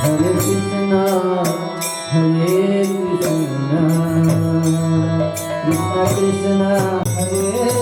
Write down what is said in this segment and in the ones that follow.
Hare Krishna, Hare Krishna, Krishna Krishna, Hare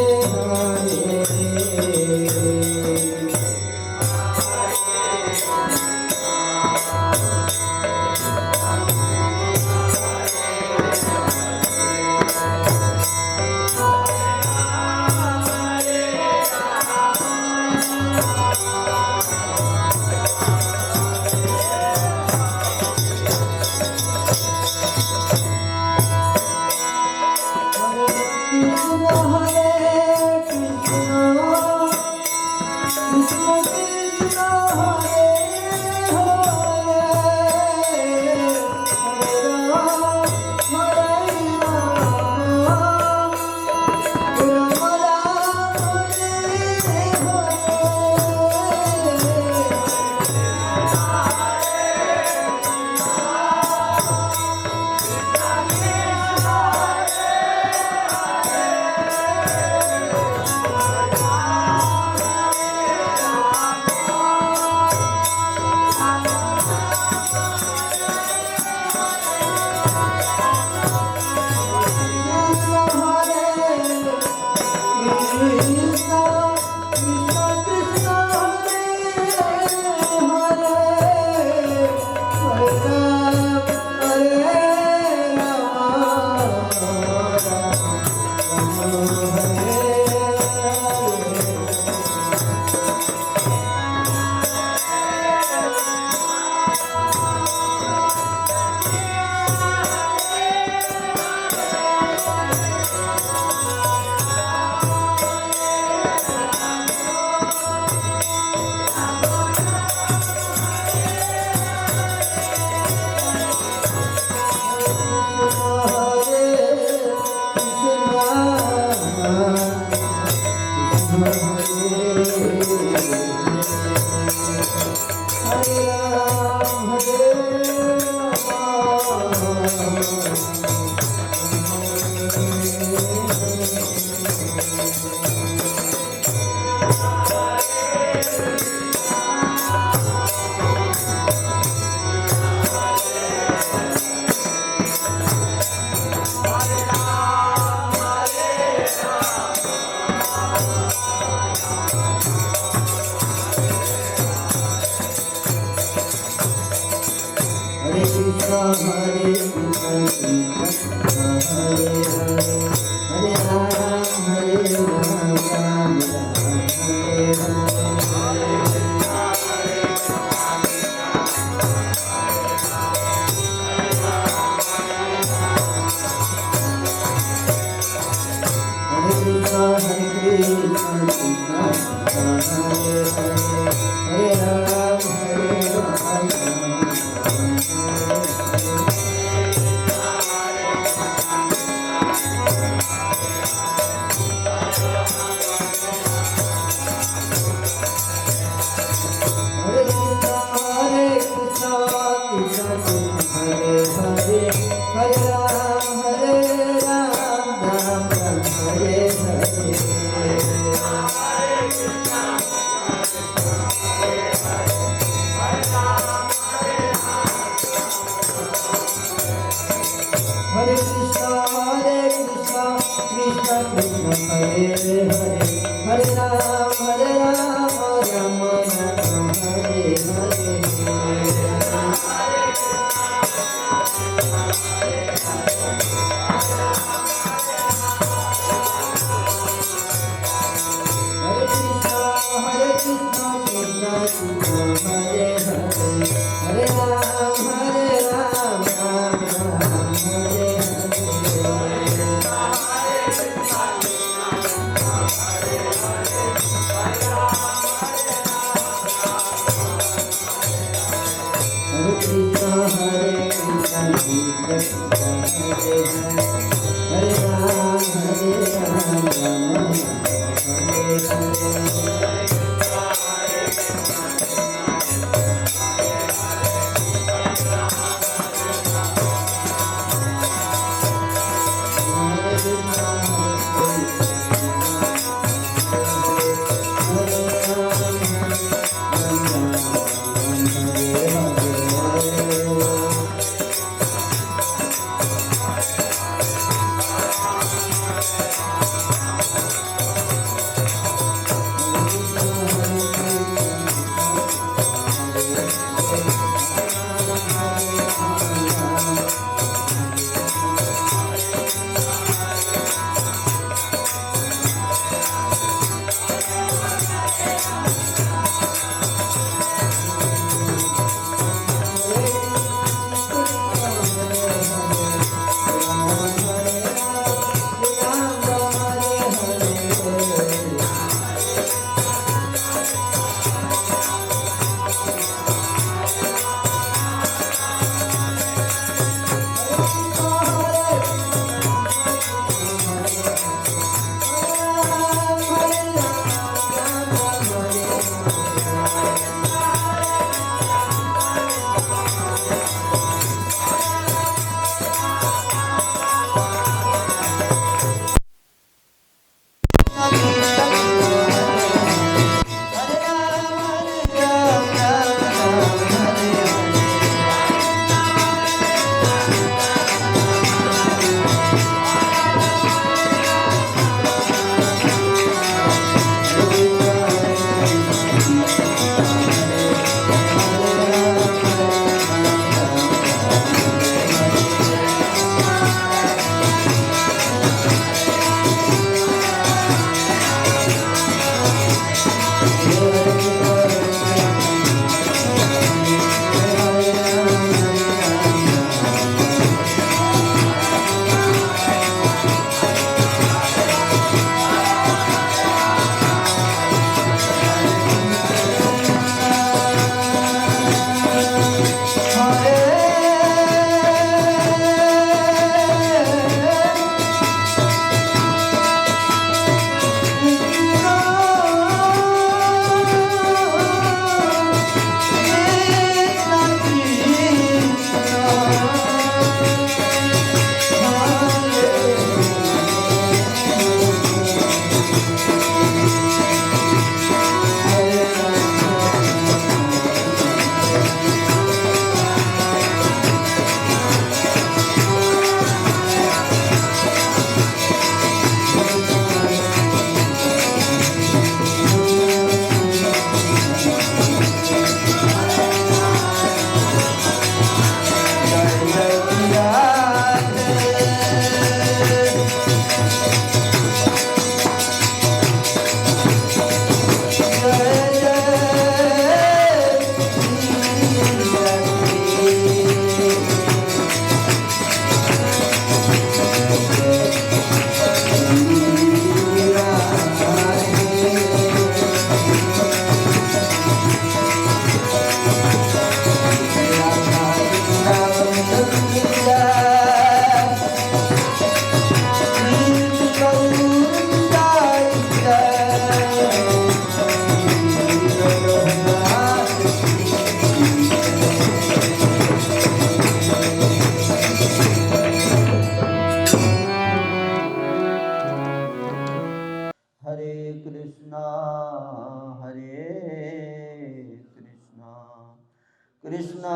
Krishna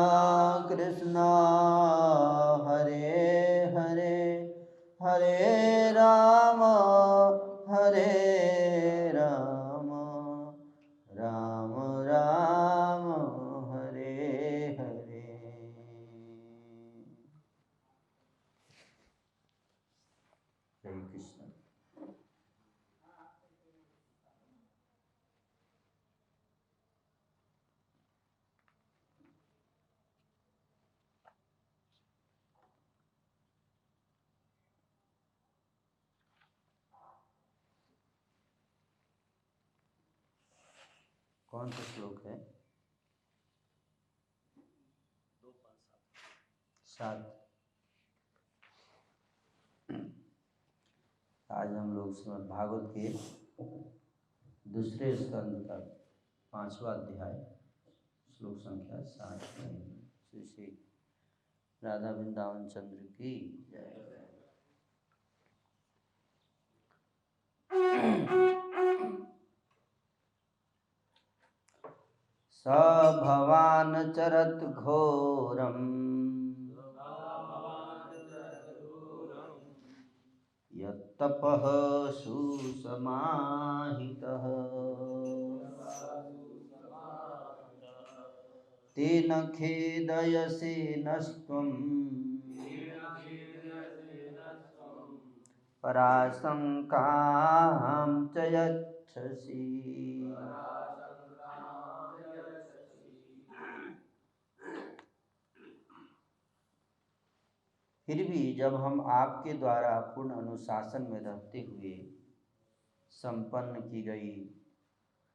Krishna Hare Hare Hare Ram Ram Ram Hare Hare. हरे कृष्ण। कौन सा श्लोक है? 7। आज हम लोग श्रीमद् भागवत के दूसरे स्कंद का 5वां अध्याय श्लोक संख्या 7 श्री श्री राधा वृंदावन चंद्र की जय। स भवान् चरत् घोरम् यत्तपः सुसमाहितः तेन खेदयसे नस्त्वम् पराशंकां च यच्छसि। फिर भी जब हम आपके द्वारा पूर्ण अनुशासन में रहते हुए संपन्न की गई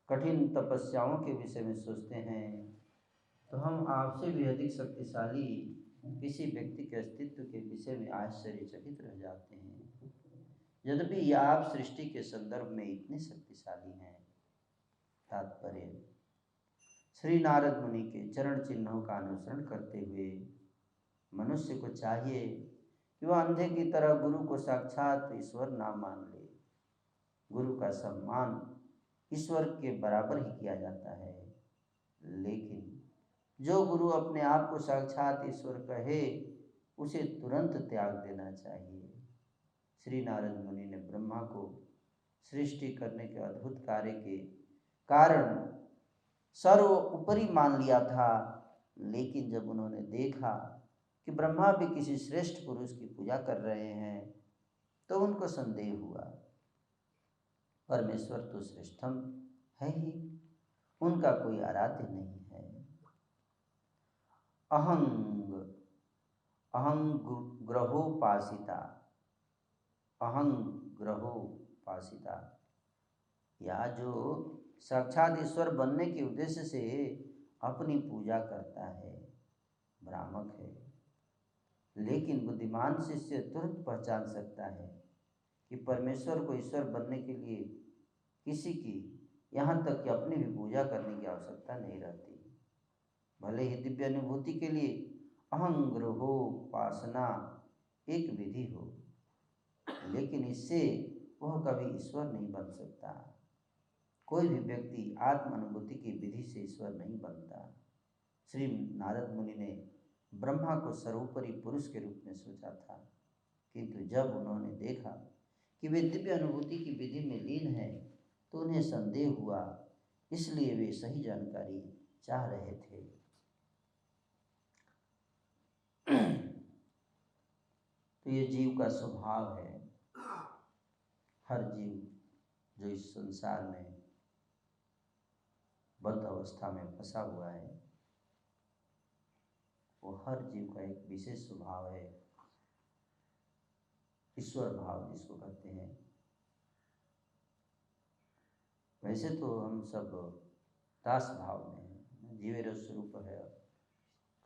कठिन तपस्याओं के विषय में सोचते हैं तो हम आपसे भी अधिक शक्तिशाली किसी व्यक्ति के अस्तित्व के विषय में आश्चर्यचकित रह जाते हैं। यद्यपि आप सृष्टि के संदर्भ में इतने शक्तिशाली हैं। तात्पर्य: श्री नारद मुनि के चरण चिन्हों का अनुसरण करते हुए मनुष्य को चाहिए कि वह अंधे की तरह गुरु को साक्षात ईश्वर ना मान ले। गुरु का सम्मान ईश्वर के बराबर ही किया जाता है, लेकिन जो गुरु अपने आप को साक्षात ईश्वर कहे उसे तुरंत त्याग देना चाहिए। श्री नारद मुनि ने ब्रह्मा को सृष्टि करने के अद्भुत कार्य के कारण सर्वोपरि मान लिया था, लेकिन जब उन्होंने देखा कि ब्रह्मा भी किसी श्रेष्ठ पुरुष की पूजा कर रहे हैं तो उनको संदेह हुआ। परमेश्वर तो श्रेष्ठम है ही, उनका कोई आराध्य नहीं है। अहंग्रहोपासिता या जो साक्षात ईश्वर बनने के उद्देश्य से अपनी पूजा करता है भ्रामक है, लेकिन बुद्धिमान शिष्य तुरंत पहचान सकता है कि परमेश्वर को ईश्वर बनने के लिए किसी की यहाँ तक कि अपनी भी पूजा करने की आवश्यकता नहीं रहती। भले ही दिव्य अनुभूति के लिए अहंग्रहोपासना एक विधि हो, लेकिन इससे वह कभी ईश्वर नहीं बन सकता। कोई भी व्यक्ति आत्म अनुभूति की विधि से ईश्वर नहीं बनता। श्री नारद मुनि ने ब्रह्मा को सर्वोपरि पुरुष के रूप में सोचा था, किंतु जब उन्होंने देखा कि वे दिव्य अनुभूति की विधि में लीन हैं तो उन्हें संदेह हुआ, इसलिए वे सही जानकारी चाह रहे थे। तो ये जीव का स्वभाव है। हर जीव जो इस संसार में बद्ध अवस्था में फंसा हुआ है, वो हर जीव का एक विशेष स्वभाव है, ईश्वर भाव जिसको कहते हैं। वैसे तो हम सब दास भाव में हैं। जीवेर स्वरूप है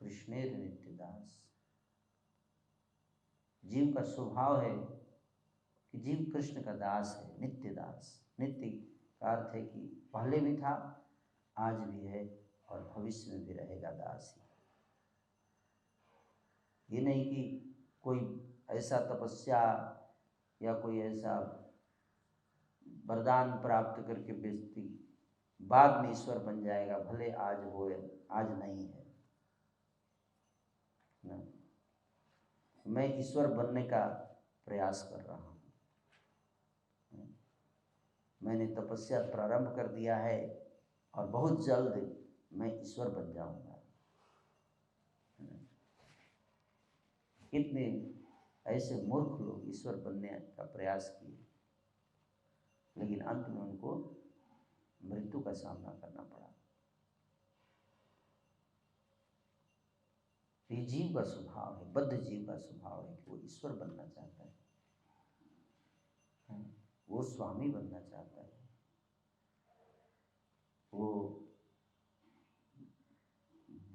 कृष्णेर नित्य दास। जीव का स्वभाव है कि जीव कृष्ण का दास है, नित्य दास। नित्य का अर्थ है कि पहले भी था, आज भी है और भविष्य में भी रहेगा दास ही। ये नहीं कि कोई ऐसा तपस्या या कोई ऐसा वरदान प्राप्त करके व्यक्ति बाद में ईश्वर बन जाएगा, भले आज हो आज नहीं है। मैं ईश्वर बनने का प्रयास कर रहा हूँ, मैंने तपस्या प्रारंभ कर दिया है और बहुत जल्द मैं ईश्वर बन जाऊंगा। कितने ऐसे मूर्ख लोग ईश्वर बनने का प्रयास किए, लेकिन अंत में उनको मृत्यु का सामना करना पड़ा। ये जीव का स्वभाव है, बद्ध जीव का स्वभाव है कि वो ईश्वर बनना चाहता है, वो स्वामी बनना चाहता है, वो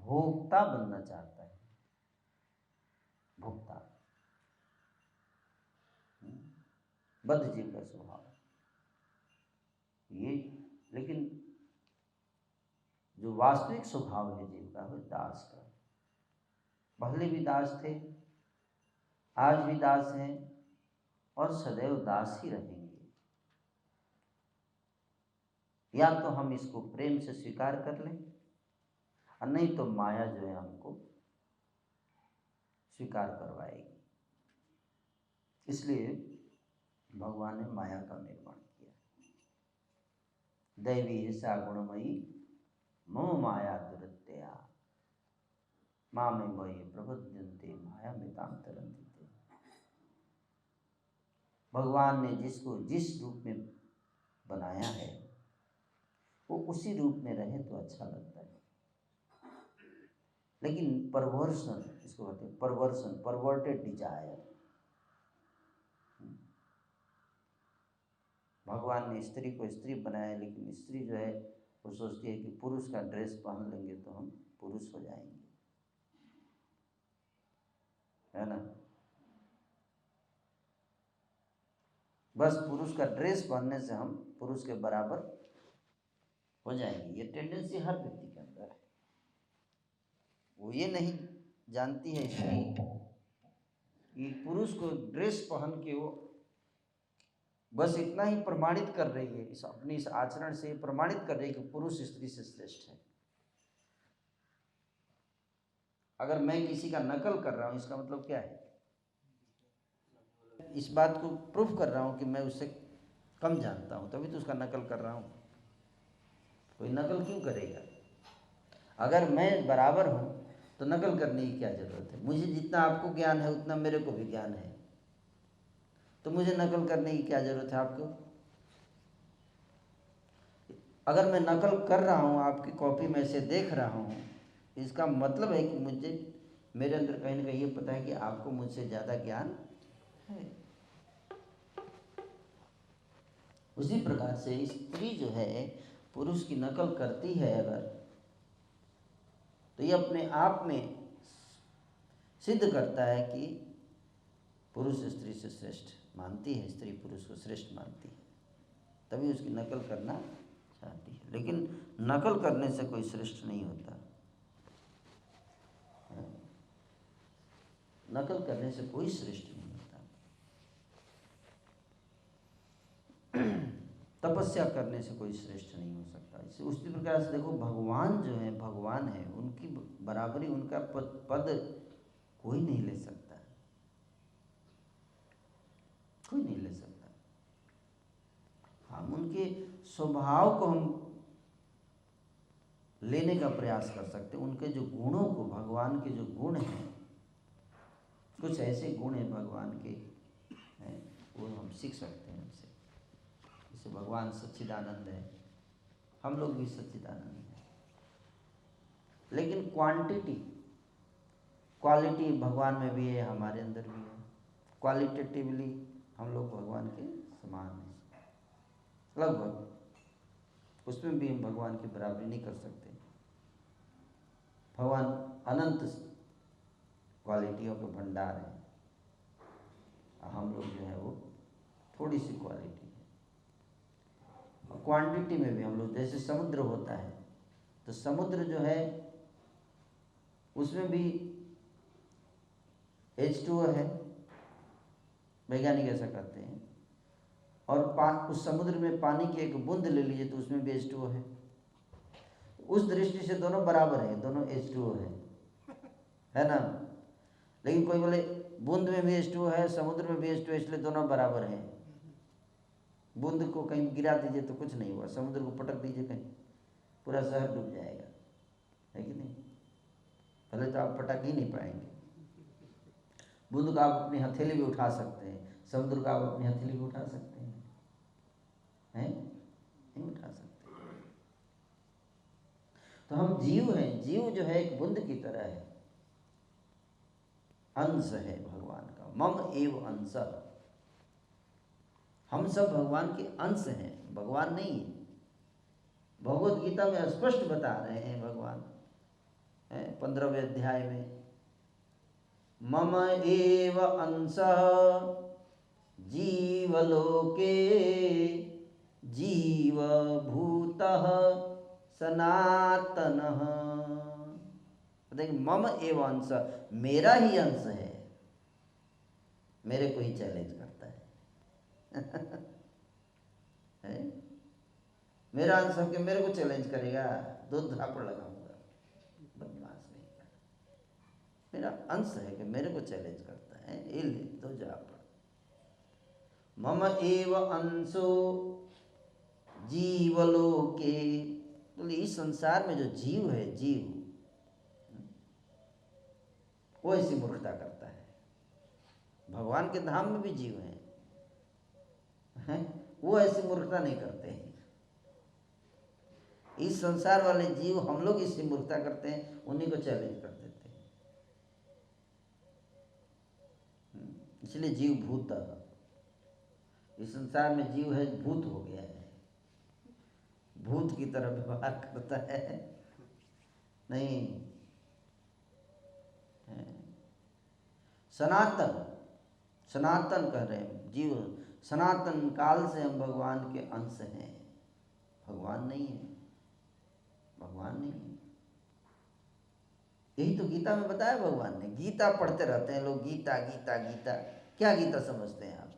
भोक्ता बनना चाहता है, भोक्ता, बद्ध जीव का स्वभाव ये। लेकिन जो वास्तविक स्वभाव है जीव का, वो दास का। पहले भी दास थे, आज भी दास हैं और सदैव दास ही रहेंगे। या तो हम इसको प्रेम से स्वीकार कर लें और नहीं तो माया जो है हमको स्वीकार करवाएगी। इसलिए भगवान ने माया का निर्माण किया। दैवी सा गुणमयी मोह माया दुरत्या मामे मयि प्रबुध्यन्ते माया में ताम तरन्ति। भगवान ने जिसको जिस रूप में बनाया है वो उसी रूप में रहे तो अच्छा लगता है। लेकिन परवर्सन, इसको कहते हैं परवर्सन, परवर्टेड डिजायर। भगवान ने स्त्री को स्त्री बनाया, लेकिन स्त्री जो है वो सोचती है कि पुरुष का ड्रेस पहन लेंगे तो हम पुरुष हो जाएंगे, है ना। बस पुरुष का ड्रेस पहनने से हम पुरुष के बराबर हो जाएंगे। ये टेंडेंसी हर व्यक्ति के अंदर है। वो ये नहीं जानती है स्त्री कि पुरुष को ड्रेस पहन के वो बस इतना ही प्रमाणित कर रही है, इस अपनी इस आचरण से प्रमाणित कर रही है कि पुरुष स्त्री से श्रेष्ठ है। अगर मैं किसी का नकल कर रहा हूँ, इसका मतलब क्या है? इस बात को प्रूफ कर रहा हूँ कि मैं उससे कम जानता हूँ, तभी तो उसका नकल कर रहा हूँ। कोई नकल क्यों करेगा? अगर मैं बराबर हूँ तो नकल करने की क्या जरूरत है? मुझे जितना आपको ज्ञान है उतना मेरे को भी ज्ञान है, तो मुझे नकल करने की क्या जरूरत है आपको? अगर मैं नकल कर रहा हूँ, आपकी कॉपी में से देख रहा हूँ, इसका मतलब है कि मुझे मेरे अंदर कहीं ना कहीं ये पता है कि आपको मुझसे ज़्यादा ज्ञान है। उसी प्रकार से स्त्री जो है पुरुष की नकल करती है अगर, तो ये अपने आप में सिद्ध करता है कि पुरुष स्त्री से श्रेष्ठ मानती है, स्त्री पुरुष को श्रेष्ठ मानती है, तभी उसकी नकल करना चाहती है। लेकिन नकल करने से कोई श्रेष्ठ नहीं होता, नकल करने से कोई श्रेष्ठ नहीं होता। तपस्या करने से कोई श्रेष्ठ नहीं हो सकता। इसे उसी प्रकार से देखो, भगवान जो है, भगवान है, उनकी बराबरी, उनका पद कोई नहीं ले सकता, कोई नहीं ले सकता। हम उनके स्वभाव को हम लेने का प्रयास कर सकते हैं, उनके जो गुणों को, भगवान के जो गुण हैं, कुछ ऐसे गुण हैं भगवान के हैं, वो हम सीख सकते हैं उनसे। जैसे भगवान सच्चिदानंद है, हम लोग भी सच्चिदानंद हैं, लेकिन क्वालिटी भगवान में भी है, हमारे अंदर भी है। क्वालिटेटिवली हम लोग भगवान के समान हैं लगभग, उसमें भी हम भगवान की बराबरी नहीं कर सकते। भगवान अनंत क्वालिटियों के भंडार हैं, हम लोग जो है वो थोड़ी सी क्वालिटी है। और क्वांटिटी में भी हम लोग, जैसे समुद्र होता है तो समुद्र जो है उसमें भी H2O है, वैज्ञानिक ऐसा कहते हैं। और उस समुद्र में पानी की एक बूंद ले लीजिए तो उसमें भी H2O है। उस दृष्टि से दोनों बराबर है, दोनों H2O है ना। लेकिन कोई बोले बूंद में भी H2O है, समुद्र में भी H2O है, इसलिए दोनों बराबर हैं। बूंद को कहीं गिरा दीजिए तो कुछ नहीं हुआ, समुद्र को पटक दीजिए कहीं, पूरा शहर डूब जाएगा, है कि नहीं? पहले तो आप पटक ही नहीं पाएंगे। बूंद को आप अपनी हथेली भी उठा सकते हैं, समुद्र को आप अपनी हथेली भी उठा सकते हैं? नहीं उठा सकते। तो हम जीव हैं, जीव जो है एक बूंद की तरह है, अंश है भगवान का। मम एव अंश, हम सब भगवान के अंश हैं, भगवान नहीं है। भगवत गीता में स्पष्ट बता रहे हैं भगवान, 15वें अध्याय में, मम एव अंशः जीवलोके जीवभूतः सनातनः। देखिए, मम एव अंश, मेरा ही अंश है, मेरे को ही चैलेंज करता है, मेरा अंश है कि मेरे को चैलेंज करेगा, दो झापड़ लगाऊंगा, बदमाश नहीं कर। मेरा अंश है कि मेरे को चैलेंज करता है, ये ले दो झापड़। मम एव अंशो जीवलोके, बोले इस संसार में जो जीव है, जीव वो ऐसी मूर्खता करता है। भगवान के धाम में भी जीव हैं, वो ऐसी मूर्खता नहीं करते हैं। इस संसार वाले जीव, हम लोग इससे मूर्खता करते हैं, उन्हीं को चैलेंज कर देते हैं। इसलिए जीव भूत, इस संसार में जीव है, भूत हो गया है, भूत की तरह व्यवहार करता है। नहीं, सनातन, सनातन कह रहे हैं जीव, सनातन काल से हम भगवान के अंश हैं, भगवान नहीं है, भगवान नहीं है। यही तो गीता में बताया भगवान ने। गीता पढ़ते रहते हैं लोग, गीता गीता गीता, क्या गीता समझते हैं आप?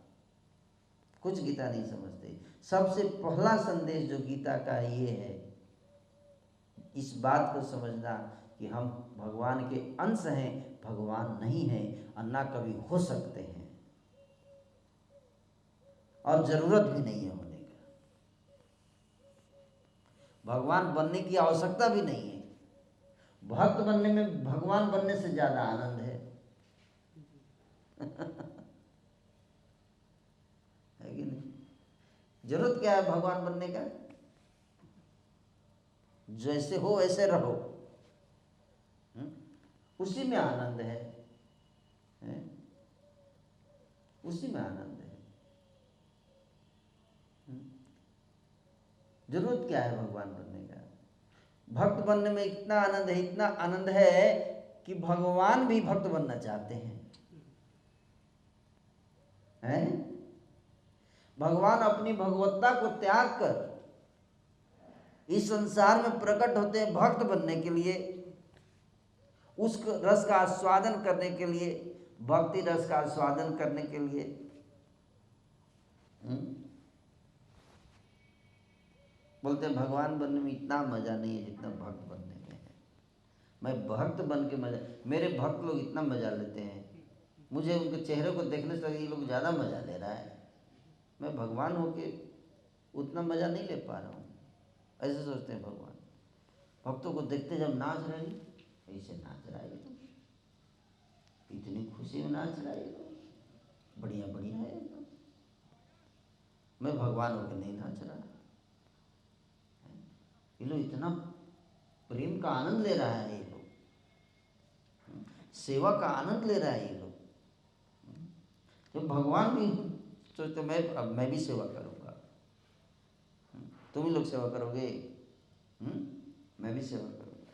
कुछ गीता नहीं समझते। सबसे पहला संदेश जो गीता का ये है, इस बात को समझना कि हम भगवान के अंश हैं, भगवान नहीं हैं, और ना कभी हो सकते हैं, और जरूरत भी नहीं है होने का। भगवान बनने की आवश्यकता भी नहीं है। भक्त बनने में भगवान बनने से ज्यादा आनंद है, है कि नहीं? जरूरत क्या है भगवान बनने का? जैसे हो वैसे रहो, उसी में आनंद है, उसी में आनंद है। जरूरत क्या है भगवान बनने का? भक्त बनने में इतना आनंद है, इतना आनंद है कि भगवान भी भक्त बनना चाहते हैं, हैं? भगवान अपनी भगवत्ता को त्याग कर इस संसार में प्रकट होते हैं भक्त बनने के लिए, उस रस का आस्वादन करने के लिए, भक्ति रस का आस्वादन करने के लिए। बोलते हैं भगवान बनने में इतना मजा नहीं है जितना भक्त बनने में है। मैं भक्त बन के मजा, मेरे भक्त लोग इतना मजा लेते हैं, मुझे उनके चेहरे को देखने से लगे ये लोग ज़्यादा मजा ले रहा है, मैं भगवान होके उतना मजा नहीं ले पा रहा हूँ, ऐसे सोचते हैं भगवान। भक्तों को देखते जब नाच रहे, ऐसे नाच रहा है तो, इतनी खुशी में नाच रहा है तो, बढ़िया बढ़िया है तो, मैं भगवान होकर नहीं नाच रहा। ये लोग इतना प्रेम का आनंद ले रहा है, ये लोग सेवा का आनंद ले रहा है, ये लोग। तो भगवान भी सोचते मैं भी सेवा करूँगा, तुम ही लोग सेवा करोगे, मैं भी सेवा करूँगा।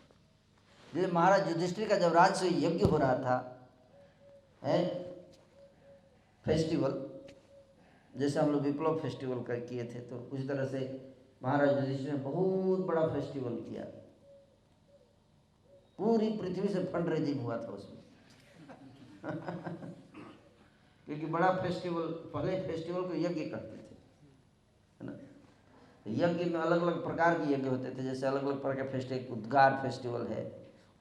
जैसे महाराज युधिष्ठिर का जब राजसूय यज्ञ हो रहा था, है फेस्टिवल, जैसे हम लोग विप्लव फेस्टिवल कर किए थे, तो उसी तरह से महाराज युधिष्ठिर ने बहुत बड़ा फेस्टिवल किया, पूरी पृथ्वी से फंड रेजिंग हुआ था उसमें क्योंकि बड़ा फेस्टिवल, पहले फेस्टिवल को यज्ञ करते थे, है ना? यज्ञ में अलग अलग प्रकार के यज्ञ होते थे, जैसे अलग अलग प्रकार के फेस्टिवल, उद्गार फेस्टिवल है,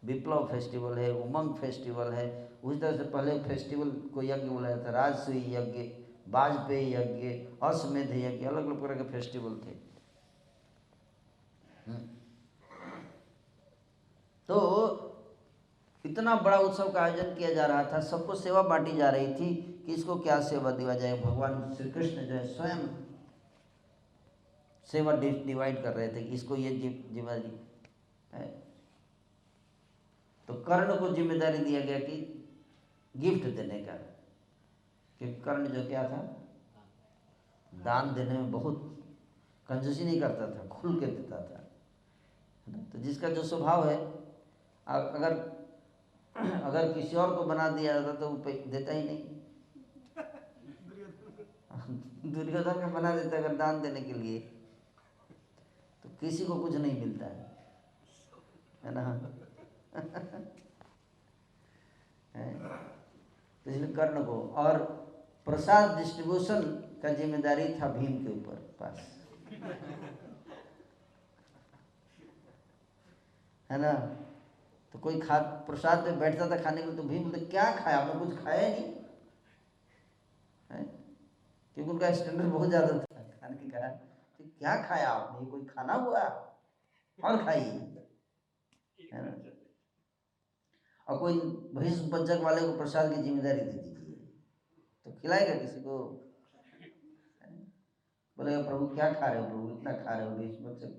विप्लव फेस्टिवल है, उमंग फेस्टिवल है। उसी तरह से पहले फेस्टिवल को यज्ञ बोला जाता था, राजसूय यज्ञ, वाजपेयी यज्ञ, अश्वमेध यज्ञ, अलग अलग प्रकार के फेस्टिवल थे। तो इतना बड़ा उत्सव का आयोजन किया जा रहा था, सबको सेवा बांटी जा रही थी कि इसको क्या सेवा दिया जाए। भगवान श्री कृष्ण जो है स्वयं सेवा डिवाइड कर रहे थे कि इसको ये जिम्मेदारी है। तो कर्ण को जिम्मेदारी दिया गया कि गिफ्ट देने का, कि कर्ण जो क्या था, दान देने में बहुत कंजूसी नहीं करता था, खुल के देता था। तो जिसका जो स्वभाव है, अगर किसी और को बना दिया जाता तो वो देता ही नहीं। दुर्योधन में बना देता अगर दान देने के लिए, तो किसी को कुछ नहीं मिलता है ना। तो इसलिए कर्ण को, और प्रसाद डिस्ट्रीब्यूशन का जिम्मेदारी था भीम के ऊपर पास, है ना। तो कोई प्रसाद में बैठता था खाने को, तो भीम बोलते क्या खाया आपने, कुछ खाया नहीं है, क्योंकि उनका स्टैंडर्ड बहुत ज्यादा था खाने का। तो क्या खाया आपने, कोई खाना हुआ और खाइए, है ना। और कोई भैंस बज्जक वाले को प्रसाद की जिम्मेदारी दे दीजिए, तो खिलाएगा किसी को, बोलेगा प्रभु क्या खा रहे हो, प्रभु इतना खा रहे हो, भैंस बज्जक।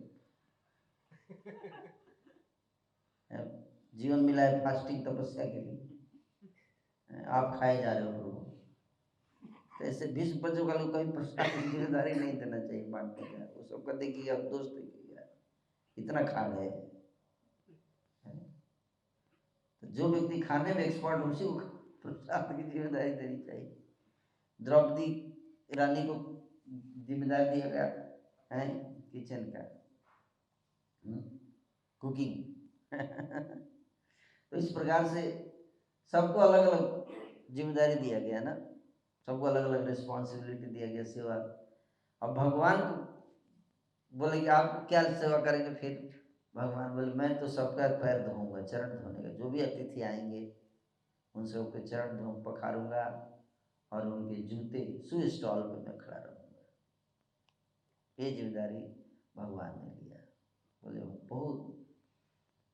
जीवन मिला है फास्टिंग तपस्या के लिए, आप खाए जा रहे हो प्रभु। तो ऐसे 20 बच्चों का लोग कहीं प्रसाद की जिम्मेदारी नहीं देना चाहिए बांटने का। वो सबका देखिए अब दोस्त देखिएगा इतना खा गए। तो जो व्यक्ति खाने में एक्सपर्ट, उसी को प्रसाद की जिम्मेदारी देनी चाहिए। द्रौपदी रानी को जिम्मेदारी दिया गया है किचन का, कुकिंग। तो इस प्रकार से सबको अलग अलग जिम्मेदारी दिया गया ना, सबको अलग अलग रिस्पॉन्सिबिलिटी दिया गया सेवा। अब भगवान को बोले कि आप क्या सेवा करेंगे, फिर भगवान बोले मैं तो सबका पैर धोऊंगा, चरण धोने का, जो भी अतिथि आएंगे उन सबके चरण धो पखारूंगा और उनके जूते शू स्टॉल पर मैं खड़ा रहूँगा। ये जिम्मेदारी भगवान ने लिया। बोले बहुत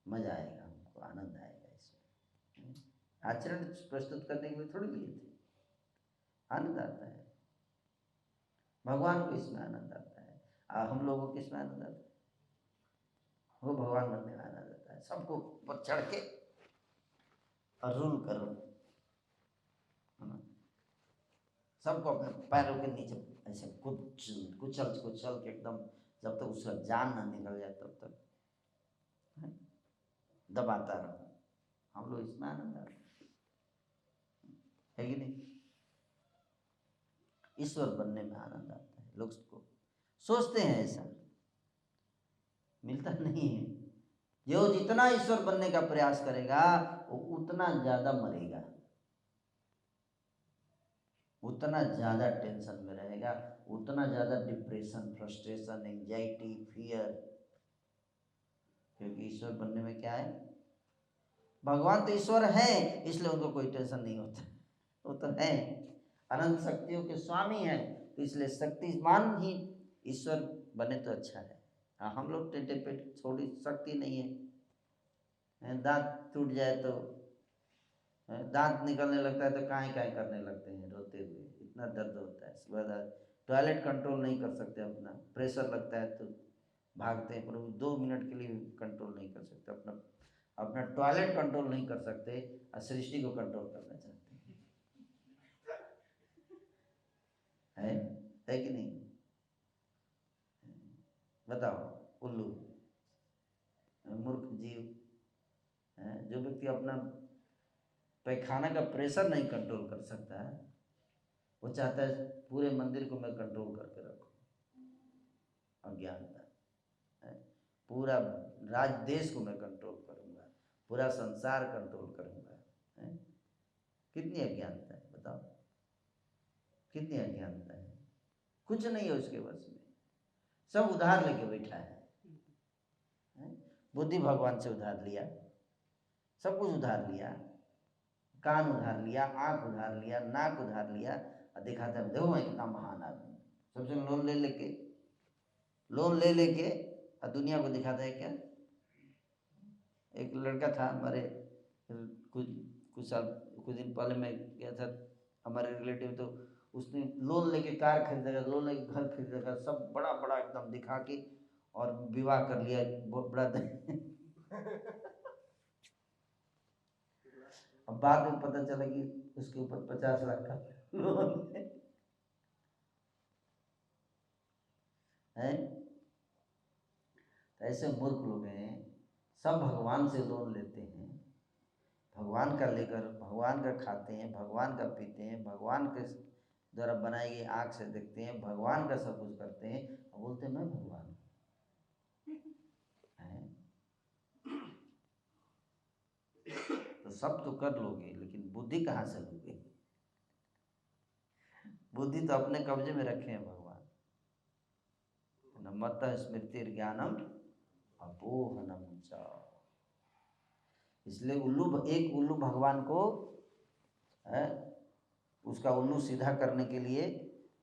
मजा आएगा, हमको आनंद आएगा इसमें। आचरण प्रस्तुत करने के लिए थोड़ी लिए थे, आनंद आता है भगवान को, इसमें आनंद आता है। और हम लोगों को किसमें आनंद आता है, वो भगवान बनने में आनंद आता है। सबको ऊपर चढ़ के और रूल करो, सबको अपने पैरों के नीचे ऐसे कुचल के एकदम, जब तक उसका जान ना निकल जाए तब तक दबाता रहो। हम लोग इसमें आनंद आता है कि नहीं। ईश्वर बनने में आनंद आता है। लोग को सोचते हैं ऐसा, मिलता नहीं है। जो जितना ईश्वर बनने का प्रयास करेगा वो उतना ज्यादा मरेगा, उतना ज़्यादा टेंशन में रहेगा, उतना ज़्यादा डिप्रेशन, फ्रस्ट्रेशन, एंजाइटी, फियर। क्योंकि ईश्वर बनने में क्या है, भगवान तो ईश्वर है इसलिए उनको कोई टेंशन नहीं होता। वो तो है अनंत शक्तियों के स्वामी हैं, तो इसलिए शक्तिमान ही ईश्वर बने तो अच्छा है। हाँ, हम लोग टेढ़े पेट, थोड़ी शक्ति नहीं है, दांत टूट जाए तो दांत निकलने लगता है तो काहे करने लगते हैं रोते हुए, इतना दर्द होता है। इसके बाद टॉयलेट कंट्रोल नहीं कर सकते, अपना प्रेशर लगता है तो भागते हैं, पर वो 2 मिनट के लिए कंट्रोल नहीं कर सकते, अपना टॉयलेट कंट्रोल नहीं कर सकते और सृष्टि को कंट्रोल करना चाहते हैं। है कि नहीं, बताओ। उल्लू, मूर्ख जीव। जो व्यक्ति अपना पैखाना का प्रेशर नहीं कंट्रोल कर सकता है, वो चाहता है पूरे मंदिर को मैं कंट्रोल करके रखूं। अज्ञानता है। पूरा राज देश को मैं कंट्रोल करूंगा, पूरा संसार कंट्रोल करूंगा। कितनी अज्ञानता है बताओ, कितनी अज्ञानता है। कुछ नहीं है उसके बस में, सब उधार लेके बैठा है। बुद्धि भगवान से उधार लिया, सब कुछ उधार लिया, कान उधार लिया, आँख उधार लिया, नाक उधार लिया और दिखाता है देखो मैं कितना महान आदमी। सबसे लोन ले लेके और दुनिया को दिखाता है। क्या एक लड़का था हमारे, कुछ दिन पहले मैं गया था हमारे रिलेटिव, तो उसने लोन लेके कार खरीदेगा, लोन लेके घर खरीदेगा, सब बड़ा बड़ा एकदम दिखा के और विवाह कर लिया बहुत बड़ा अब बाद में पता चला कि उसके ऊपर 50 लाख का लोन है। ऐसे मूर्ख लोग हैं, सब भगवान से लोन लेते हैं, भगवान का लेकर भगवान का खाते हैं, भगवान का पीते हैं, भगवान के द्वारा बनाई गई आँख से देखते हैं, भगवान का सब कुछ करते हैं और बोलते हैं मैं भगवान हूँ। तो सब तो कर लोगे लेकिन बुद्धि कहाँ से लोगे? बुद्धि तो अपने कब्जे में रखे हैं भगवान। न मत स्मृति ज्ञानम अपोहनम च। इसलिए एक उल्लू भगवान को है, उसका उल्लू सीधा करने के लिए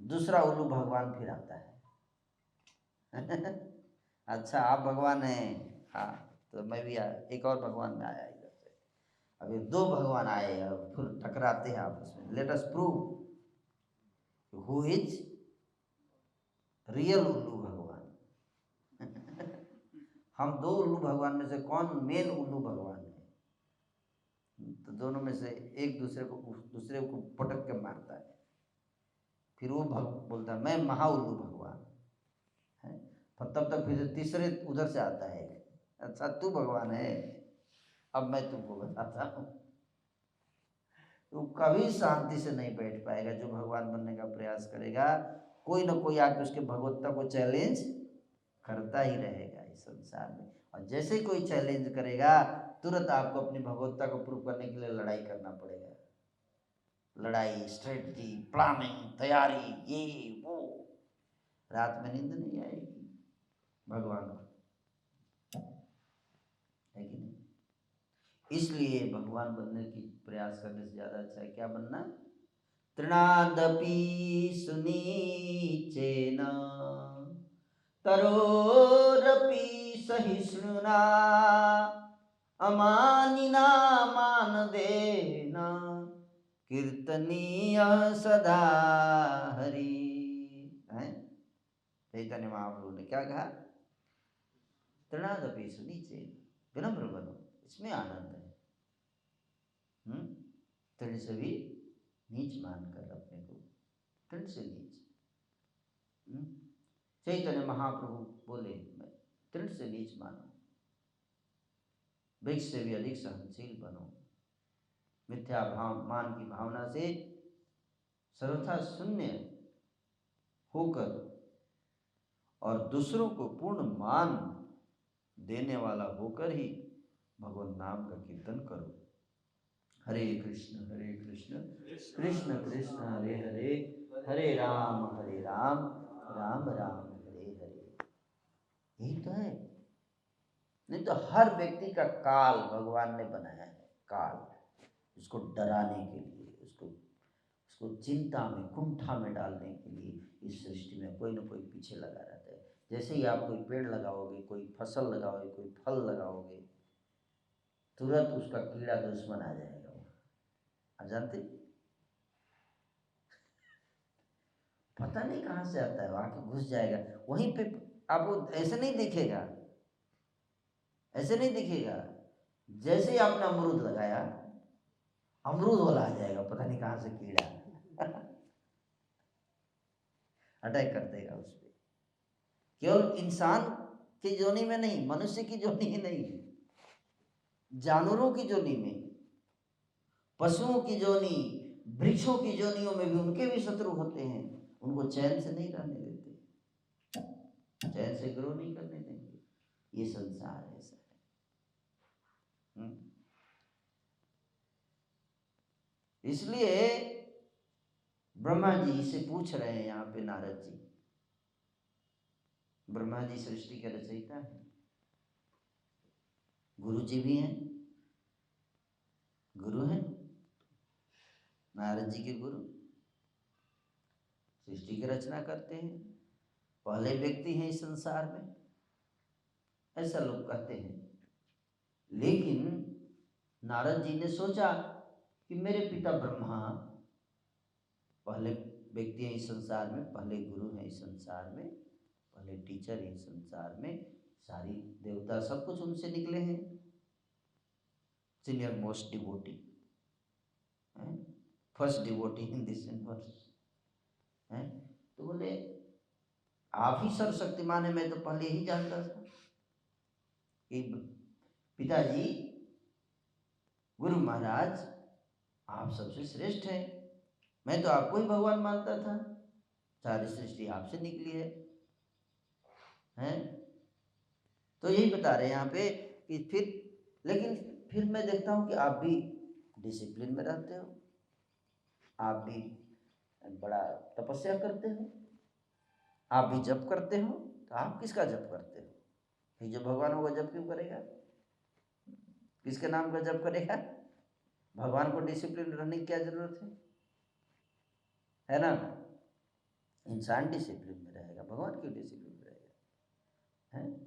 दूसरा उल्लू भगवान फिर आता है अच्छा आप भगवान हैं, हाँ तो मैं भी एक और भगवान में आया इधर से। अब ये दो भगवान आए और फिर टकराते हैं आपस में। Let us prove who is real उल्लू भगवान हम दो उल्लू भगवान में से कौन मेन उल्लू भगवान है? तो दोनों में से एक दूसरे को पटक के मारता है, फिर वो बोलता है मैं महा उल्लू भगवान है। तब तक फिर तीसरे उधर से आता है, अच्छा तू भगवान है, अब मैं तुमको बताता हूँ। तो कभी शांति से नहीं बैठ पाएगा। जो भगवान बनने का प्रयास करेगा कोई ना कोई आके उसके भगवत्ता को चैलेंज करता ही रहेगा इस संसार में। और जैसे ही कोई चैलेंज करेगा तुरंत आपको अपनी भगवत्ता को प्रूव करने के लिए लड़ाई करना पड़ेगा। लड़ाई, स्ट्रेटजी, प्लानिंग, तैयारी, ये वो, रात में नींद नहीं आएगी भगवान को, है कि नहीं? इसलिए भगवान बनने की प्रयास करने से ज्यादा अच्छा है क्या बनना? तृणादपि सुनीचेन तरोरपि सहिष्णुना अमानिना मानदेन कीर्तनीय सदा हरि। चैतन्य महाप्रभु ने क्या कहा? तृणादपि सुनीचेन, विनम्र बनो, इसमें आनंद है। तृण से भी नीच मानकर अपने को, तृण से नीच। चैतन्य महाप्रभु बोले मैं तृण से नीच मानो, वृक्ष से भी अधिक सहनशील बनो, मिथ्या मान की भावना से सर्वथा शून्य होकर और दूसरों को पूर्ण मान देने वाला होकर ही भगवान नाम का कीर्तन करो। हरे कृष्ण कृष्ण कृष्ण हरे हरे, हरे राम राम राम हरे हरे। यही तो है। नहीं तो हर व्यक्ति का काल भगवान ने बनाया है, काल उसको डराने के लिए, उसको चिंता में, कुंठा में डालने के लिए इस सृष्टि में कोई ना कोई पीछे लगा रहता है। जैसे ही आप कोई पेड़ लगाओगे, कोई फसल लगाओगे, कोई फल लगाओगे, तुरंत उसका कीड़ा दुश्मन आ जाएगा। आप जानते, पता नहीं कहाँ से आता है, आके घुस जाएगा वहीं पे। आपको ऐसे नहीं दिखेगा, ऐसे नहीं दिखेगा। जैसे ही आपने अमरूद लगाया, अमरूद वाला आ जाएगा, पता नहीं कहाँ से कीड़ा अटैक कर देगा उस पर। केवल इंसान की जोनी में नहीं, मनुष्य की जोनी ही नहीं, जानवरों की जोनी में, पशुओं की जोनी, वृक्षों की जोनियों में भी उनके भी शत्रु होते हैं। उनको चैन से नहीं रहने देते, चैन से ग्रो नहीं करने देंगे। ये संसार ऐसा है। इसलिए ब्रह्मा जी से पूछ रहे हैं यहाँ पे नारद जी। ब्रह्मा जी सृष्टि के रचयिता हैं, गुरु जी भी हैं, गुरु हैं, नारद जी के गुरु सृष्टि की रचना करते हैं, पहले व्यक्ति हैं इस संसार में, ऐसा लोग कहते हैं। लेकिन नारद जी ने सोचा कि मेरे पिता ब्रह्मा पहले व्यक्ति हैं इस संसार में, पहले गुरु हैं इस संसार में, पहले टीचर हैं इस संसार में, सारी देवता सब कुछ उनसे निकले हैं, senior most devotee, first devotee in this universe है। तो बोले आप ही सर्वशक्तिमान है, मैं तो पहले ही जानता था कि पिताजी गुरु महाराज आप सबसे श्रेष्ठ हैं, मैं तो आपको ही भगवान मानता था, सारी सृष्टि आपसे निकली है? तो यही बता रहे हैं यहाँ पे कि फिर मैं देखता हूँ कि आप भी डिसिप्लिन में रहते हो, आप भी बड़ा तपस्या करते हो, आप भी जप करते हो। तो आप किसका जप करते हो? ये जो भगवान होगा जप क्यों करेगा? किसके नाम का जप करेगा? भगवान को डिसिप्लिन रहने की क्या जरूरत है ना? इंसान डिसिप्लिन में रहेगा, भगवान क्यों डिसिप्लिन में रहेगा? है?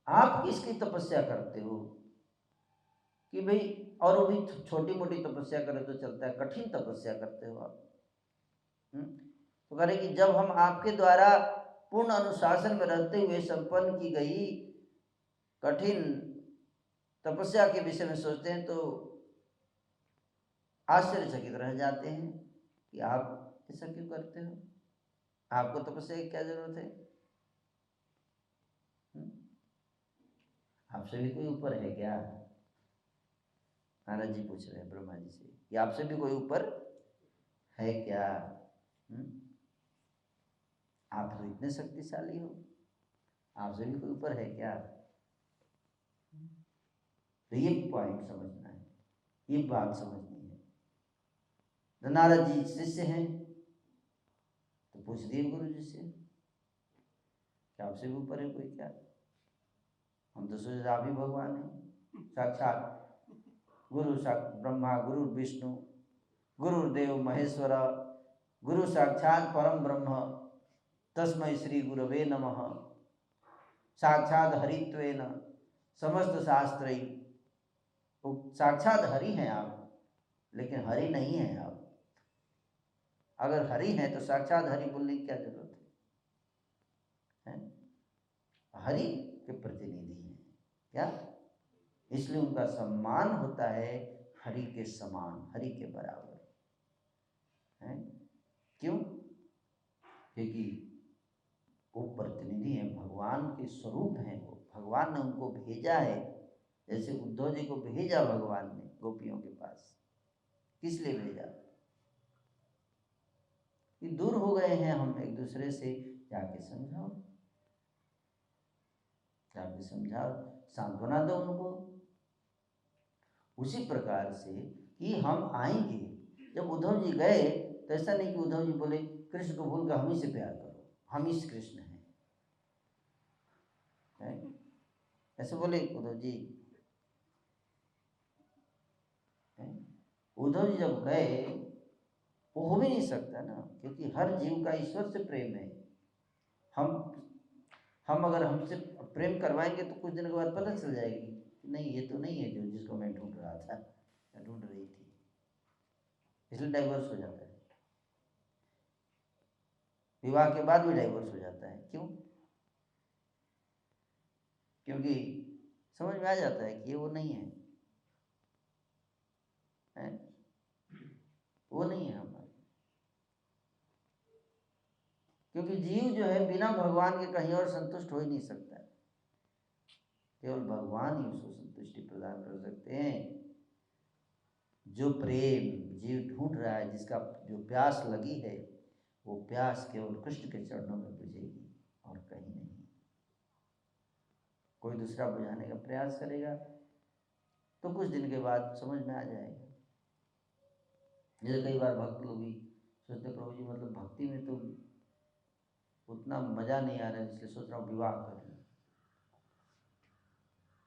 आप किसकी तपस्या करते हो कि भाई, और वो भी छोटी मोटी तपस्या करे तो चलता है, कठिन तपस्या करते हो आप? तो कह रहे कि जब हम आपके द्वारा पूर्ण अनुशासन में रहते हुए संपन्न की गई कठिन तपस्या के विषय में सोचते हैं तो आश्चर्यचकित रह जाते हैं कि आप ऐसा क्यों करते हो, आपको तपस्या की क्या जरूरत है? आपसे भी कोई ऊपर है क्या? नारद जी पूछ रहे हैं ब्रह्मा जी से कि आपसे भी कोई ऊपर है क्या? आप तो इतने शक्तिशाली हो, आपसे भी कोई ऊपर है क्या? तो ये पॉइंट समझना है, ये बात समझनी है। तो नारद जी शिष्य हैं तो पूछ दिए गुरु जी से कि आपसे भी ऊपर है कोई क्या? हम तो सोचे आप ही भगवान हैं, साक्षात गुरु साक्षात ब्रह्मा, गुरु विष्णु, गुरुदेव महेश्वर, गुरु साक्षात परम ब्रह्म, तस्मै श्री गुरवे नमः, साक्षात हरित्वेन समस्त शास्त्रै। साक्षात हरि हैं आप, लेकिन हरि नहीं हैं आप। अगर हरि हैं तो साक्षात हरि बोलने की क्या जरूरत है? हरि के प्रतिनिधि हैं क्या, इसलिए उनका सम्मान होता है हरि के समान, हरि के बराबर है। क्यों? क्योंकि वो प्रतिनिधि हैं, भगवान के स्वरूप हैं, वो भगवान ने उनको भेजा है। जैसे उद्धव जी को भेजा भगवान ने गोपियों के पास, किस लिए भेजा? कि दूर हो गए हैं हम एक दूसरे से, जाके समझाओ, जाके समझाओ, सांत्वना दो उनको। उसी प्रकार से कि हम आएंगे, जब उद्धव जी गए तो ऐसा नहीं कि उद्धव जी बोले कृष्ण को भूल कर हम ही से प्यार करो, हम ही कृष्ण हैं, ऐसे बोले उद्धव जी? उद्धव जी जब गए, वो हो भी नहीं सकता ना, क्योंकि हर जीव का ईश्वर से प्रेम है। हम अगर हमसे प्रेम करवाएंगे तो कुछ दिन के बाद पता चल जाएगी कि नहीं, ये तो नहीं है जो जिसको मैं ढूंढ रहा था या ढूंढ रही थी, इसलिए डाइवर्स हो जाता है। विवाह के बाद भी डाइवर्स हो जाता है। क्यों? क्योंकि समझ में आ जाता है कि ये वो नहीं है, वो नहीं है हमारा। क्योंकि जीव जो है बिना भगवान के कहीं और संतुष्ट हो ही नहीं सकता है, केवल भगवान ही उसको संतुष्टि प्रदान कर सकते हैं। जो प्रेम जीव ढूंढ रहा है, जिसका जो प्यास लगी है, वो प्यास केवल कृष्ण के चरणों में बुझेगी और कहीं नहीं। कोई दूसरा बुझाने का प्रयास करेगा तो कुछ दिन के बाद समझ में आ जाएगा। जैसे कई बार भक्त लोग भी सोचते प्रभु जी मतलब भक्ति में तो उतना मजा नहीं आ रहा है, इसलिए सोच रहा हूँ विवाह कर लूँ,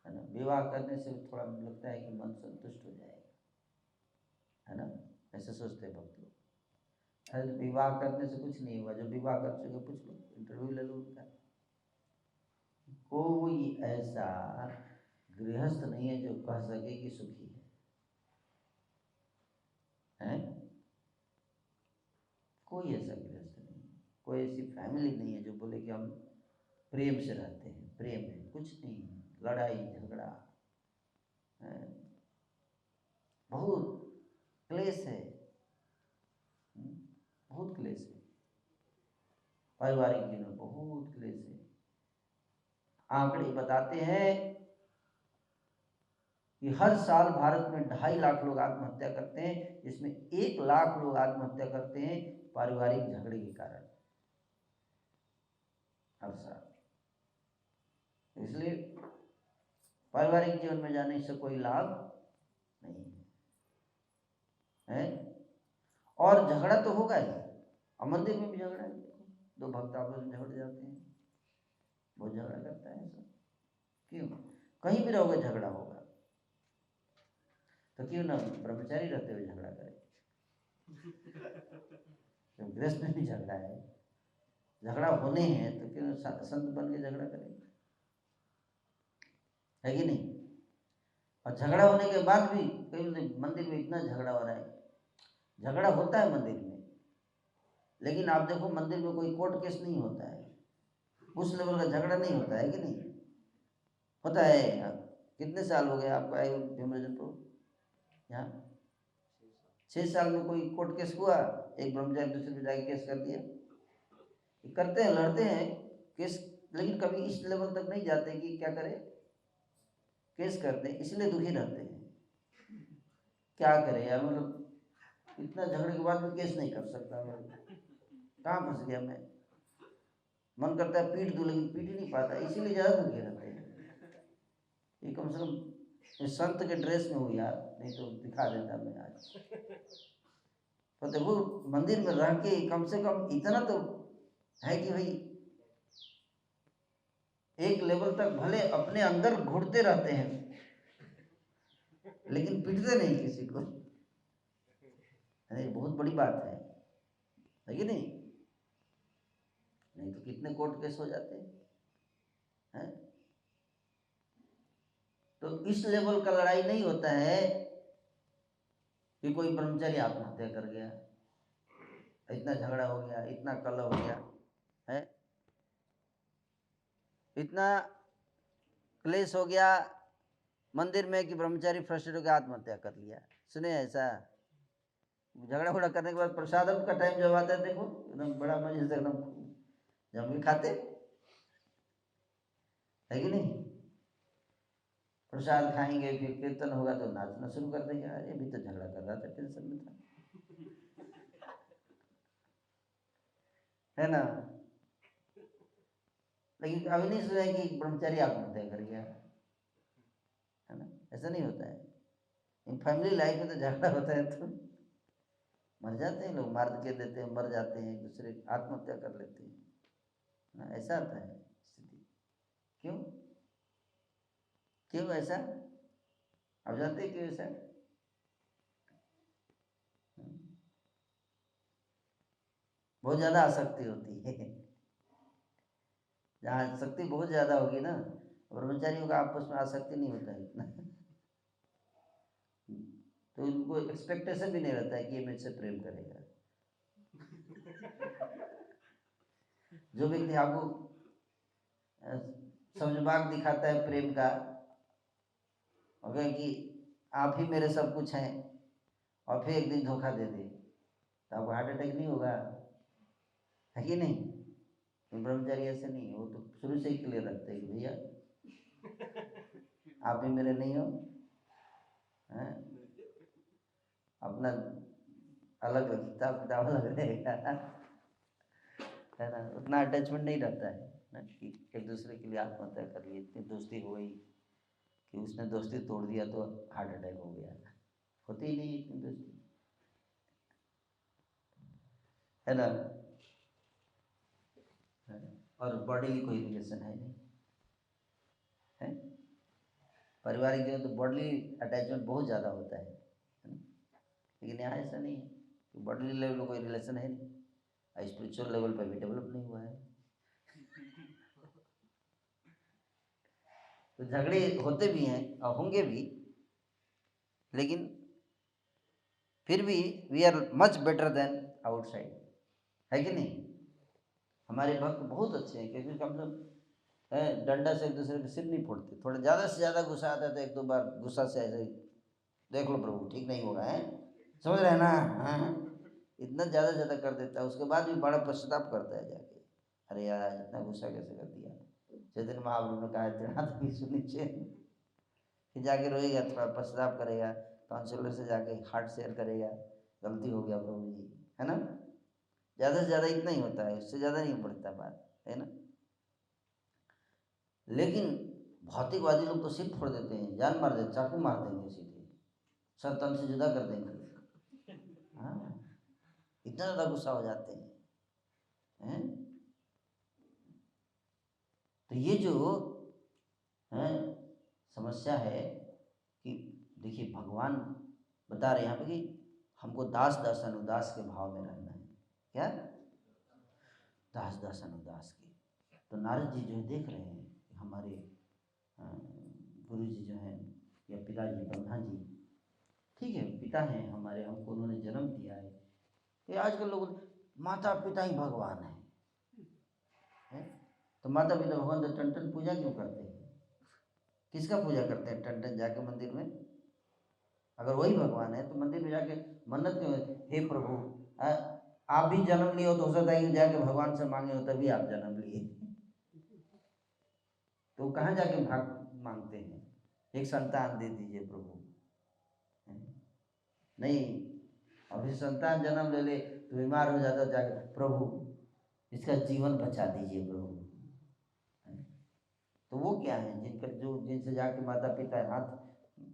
है ना। विवाह करने से थोड़ा लगता है कि मन संतुष्ट हो जाएगा, है ना, ऐसे सोचते हैं भक्त लोग। अरे विवाह करने से कुछ नहीं हुआ, जो विवाह कर चुके पूछ लो, इंटरव्यू ले लो उनका। कोई ऐसा गृहस्थ नहीं है जो कह सके कि सुखी है? कोई ऐसा गृहस्थ नहीं है, कोई ऐसी फैमिली नहीं है जो बोले कि हम प्रेम से रहते हैं, प्रेम है, कुछ नहीं है, लड़ाई झगड़ा है, बहुत क्लेश है, बहुत क्लेश है, पारिवारिक जीवन में बहुत क्लेश है। आंकड़े बताते हैं कि हर साल भारत में 2.5 लाख लोग आत्महत्या करते हैं, जिसमें 1 लाख लोग आत्महत्या करते हैं पारिवारिक झगड़े के कारण, हर साल। इसलिए पारिवारिक जीवन में जाने से कोई लाभ नहीं है, और झगड़ा तो होगा ही। और मंदिर में भी झगड़ा है, दो भक्त आपस में झगड़ जाते हैं, बहुत झगड़ा करता है ऐसा। क्यों? कहीं भी रहोगे झगड़ा होगा, तो क्यों ना ब्रह्मचारी रहते हुए झगड़ा करें? जब गृहस्थ में भी झगड़ा है, झगड़ा होने हैं, तो क्यों संत बन के झगड़ा करें, है कि नहीं? और झगड़ा होने के बाद भी कहीं मंदिर में इतना झगड़ा हो रहा है, झगड़ा होता है मंदिर में, लेकिन आप देखो मंदिर में कोई कोर्ट केस नहीं होता है, उस लेवल का झगड़ा नहीं होता है कि नहीं होता है? कितने साल हो गए आपको आए भीमरजनपुर? यहाँ 6 साल में कोई कोर्ट केस हुआ? एक ब्रह्मचारी दूसरे पे जाके केस कर दिया? करते हैं, लड़ते हैं केस, लेकिन कभी इस लेवल तक नहीं जाते कि क्या करें, केस करते हैं, इसलिए दुखी रहते हैं। क्या करें यार, मतलब इतना झगड़े के बाद भी केस नहीं कर सकता मैं, कहाँ फंस गया मैं? मन करता है पीट दूं, लेकिन पीट ही नहीं पाता, इसीलिए ज़्यादा दुखी रहते हैं। ये कम से कम संत के ड्रेस में हो यार, नहीं तो दिखा देता मैं आज। तो देखो मंदिर में रह के कम से कम इतना तो है कि भाई एक लेवल तक भले अपने अंदर घुटते रहते हैं, लेकिन पीटते नहीं किसी को। अरे बहुत बड़ी बात है कि नहीं? नहीं तो कितने कोर्ट केस हो जाते हैं। तो इस लेवल का लड़ाई नहीं होता है कि कोई ब्रह्मचारी आत्महत्या कर गया, इतना झगड़ा हो गया, इतना कलह हो गया है, इतना क्लेश हो गया मंदिर में कि ब्रह्मचारी फ्रस्ट्रेट होकर आत्महत्या कर लिया। सुने ऐसा? झगड़ा उगड़ा करने के बाद प्रसादम का टाइम जब आता है, देखो एकदम बड़ा मजे से एकदम जम भी खाते, है कि नहीं? प्रसाद खाएंगे, फिर कीर्तन होगा तो नाचना शुरू कर देंगे। अरे अभी तो झगड़ा कर रहा था, टेंशन में था, है ना? लेकिन अभी नहीं सुना कि ब्रह्मचारी आत्महत्या कर गया, है ना? ऐसा नहीं होता है। इन फैमिली लाइफ में तो झगड़ा होता है तो मर जाते हैं लोग, मार के देते हैं, मर जाते हैं, एक दूसरे आत्महत्या कर लेते हैं ना, ऐसा आता है स्थिति। क्यों क्यों ऐसा? आप जानते हैं क्यों ऐसा? बहुत ज़्यादा आसक्ति होती है। जहाँ आसक्ति बहुत ज़्यादा होगी ना, ब्रह्मचारियों का आपस में आसक्ति नहीं होता है इतना। तो उनको एक्सपेक्टेशन भी नहीं रहता है कि ये मुझसे प्रेम करेगा। जो व्यक्ति आपको समझबाग दिखाता है प्रेम का, और कि आप ही मेरे सब कुछ हैं, और फिर एक दिन धोखा दे दे, तो आपको हार्ट अटैक नहीं होगा, है कि नहीं? तो ब्रह्मचारी ऐसे नहीं है, वो तो शुरू से ही क्लियर रखते हैं कि भैया आप भी मेरे नहीं हो, हैं? अपना अलग हिसाब किताब अलग रहेगा, है ना? उतना अटैचमेंट नहीं रहता है ना कि एक दूसरे के लिए आत्महत्या कर ली, इतनी दोस्ती हो गई कि उसने दोस्ती तोड़ दिया तो हार्ट अटैक हो गया। होती ही नहीं इतनी दोस्ती, है ना? और बॉडी की कोई रिलेशन है नहीं, है? पारिवारिक जीवन तो बॉडली अटैचमेंट बहुत ज़्यादा होता है ना? लेकिन यहाँ ऐसा नहीं है कि बॉडली लेवल में कोई रिलेशन है नहीं, और स्पिरिचुअल लेवल पर भी डेवलप नहीं हुआ है। तो झगड़े होते भी हैं और होंगे भी, लेकिन फिर भी we are much better than outside, है कि नहीं? हमारे भक्त बहुत अच्छे हैं, क्योंकि कम से कम डंडा से एक दूसरे के सिर नहीं फोड़ते। थोड़ा ज़्यादा से ज़्यादा गुस्सा आता है तो एक दो बार गुस्सा से ऐसे देख लो प्रभु ठीक नहीं होगा, है समझ रहे हैं ना? हाँ, इतना ज़्यादा कर देता है, उसके बाद भी बड़ा पश्चाताप करता है जाके, अरे यार इतना गुस्सा कैसे कर दिया। चैतन्य महाप्रभु ने कहा तेरा तो नीचे, फिर जाके रोएगा, थोड़ा पश्चाताप करेगा, काउंसलर से जाके हार्ट शेयर करेगा, गलती हो गया प्रभु जी, है ना? ज़्यादा से ज़्यादा इतना ही होता है, इससे ज़्यादा नहीं बढ़ता बात, है ना? लेकिन भौतिकवादी लोग तो सिर फोड़ देते हैं, जान मार देते, चाकू मार देंगे, सीधे सर तन से जुदा कर देंगे। हाँ, इतना ज़्यादा गुस्सा हो जाते हैं। तो ये जो है समस्या है कि देखिए भगवान बता रहे हैं यहाँ पे कि हमको दास दास अनुदास के भाव में रहना है। क्या? दास दास अनुदास के। तो नारद जी जो देख रहे हैं कि हमारे गुरु जी जो हैं या पिताजी ब्रह्मा जी, ठीक है पिता हैं हमारे, हमको उन्होंने जन्म दिया है। ये आजकल लोग माता पिता ही भगवान है? तो माता पिता भगवान तो टन टन पूजा क्यों करते हैं? किसका पूजा करते हैं टन टन जाके मंदिर में? अगर वही भगवान है तो मंदिर में जाके मन्नत क्यों? हे प्रभु आप भी जन्म लिए हो तो हो सकता है कि जाके भगवान से मांगे हो तभी आप जन्म लिए, तो कहाँ जाके भाग मांगते हैं? एक संतान दे दीजिए प्रभु, नहीं अभी संतान जन्म ले ले तो बीमार हो जाता, जाके प्रभु इसका जीवन बचा दीजिए प्रभु। तो वो क्या है जिनका जो जिनसे जाके माता पिता हाथ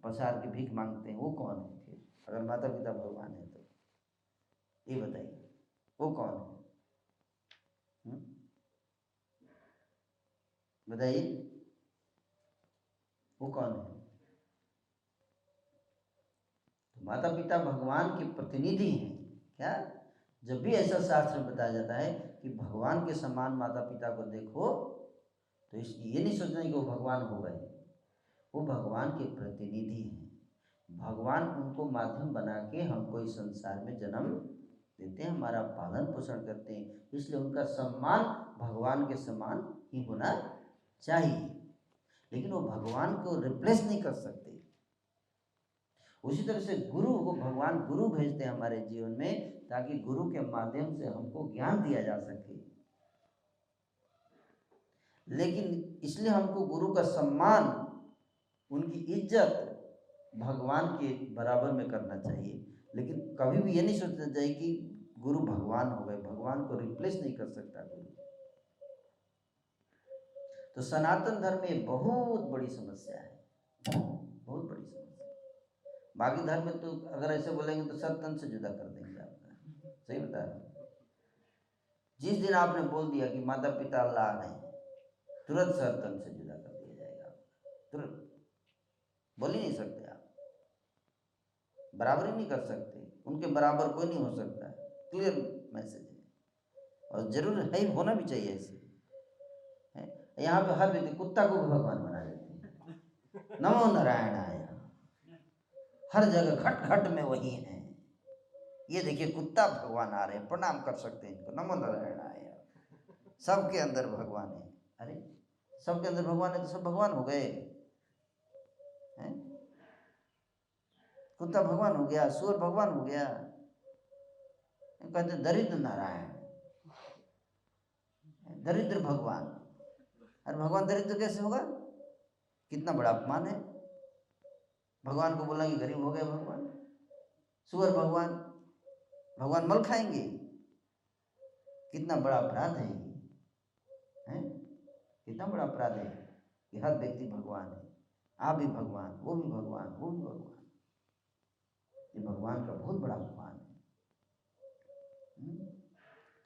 पसार के भीख मांगते हैं, वो कौन है फिर? अगर माता पिता भगवान है तो ये बताइए वो कौन है? बताइए वो कौन है? तो माता पिता भगवान के प्रतिनिधि हैं। क्या? जब भी ऐसा शास्त्र में बताया जाता है कि भगवान के समान माता पिता को देखो, तो ये नहीं सोचना कि वो भगवान हो गए, वो भगवान के प्रतिनिधि हैं। भगवान उनको माध्यम बना के हमको इस संसार में जन्म देते हैं, हमारा पालन पोषण करते हैं, इसलिए उनका सम्मान भगवान के समान ही होना चाहिए। लेकिन वो भगवान को रिप्लेस नहीं कर सकते। उसी तरह से गुरु को भगवान गुरु भेजते हैं हमारे जीवन में, ताकि गुरु के माध्यम से हमको ज्ञान दिया जा सके। लेकिन इसलिए हमको गुरु का सम्मान, उनकी इज्जत भगवान के बराबर में करना चाहिए। लेकिन कभी भी ये नहीं सोचना चाहिए कि गुरु भगवान हो गए, भगवान को रिप्लेस नहीं कर सकता गुरु। तो सनातन धर्म में बहुत बड़ी समस्या है, बहुत बड़ी समस्या। बाकी धर्म में तो अगर ऐसे बोलेंगे तो सब तन से जुदा कर देंगे आपका, सही बता रहे। जिस दिन आपने बोल दिया कि माता पिता अल्लाह नहीं, तुरंत सर तन से जुदा कर दिया जाएगा, तुरंत। बोल ही नहीं सकते आप, बराबर ही नहीं कर सकते, उनके बराबर कोई नहीं हो सकता। क्लियर मैसेज है, और जरूर है, होना भी चाहिए ऐसे। यहाँ पे हर व्यक्ति कुत्ता को भी भगवान बना देते हैं, नमो नारायणाय, हर जगह घट घट में वही है। ये देखिए कुत्ता भगवान आ रहे हैं, प्रणाम कर सकते हैं इनको, नमो नारायणाय। सबके अंदर भगवान है। अरे सबके अंदर भगवान है तो सब भगवान हो गए हैं? कुत्ता भगवान हो गया, सूअर भगवान हो गया, कहते दरिद्र नारायण, दरिद्र भगवान। अरे भगवान दरिद्र कैसे होगा? कितना बड़ा अपमान है। भगवान को बोला कि गरीब हो गए भगवान। सूअर भगवान, भगवान मल खाएंगे, कितना बड़ा अपराध है ये, हैं? कितना बड़ा अपराध है कि हर व्यक्ति भगवान है, आप भी भगवान, वो भी भगवान, वो भी भगवान। ये भगवान का बहुत बड़ा अपमान है।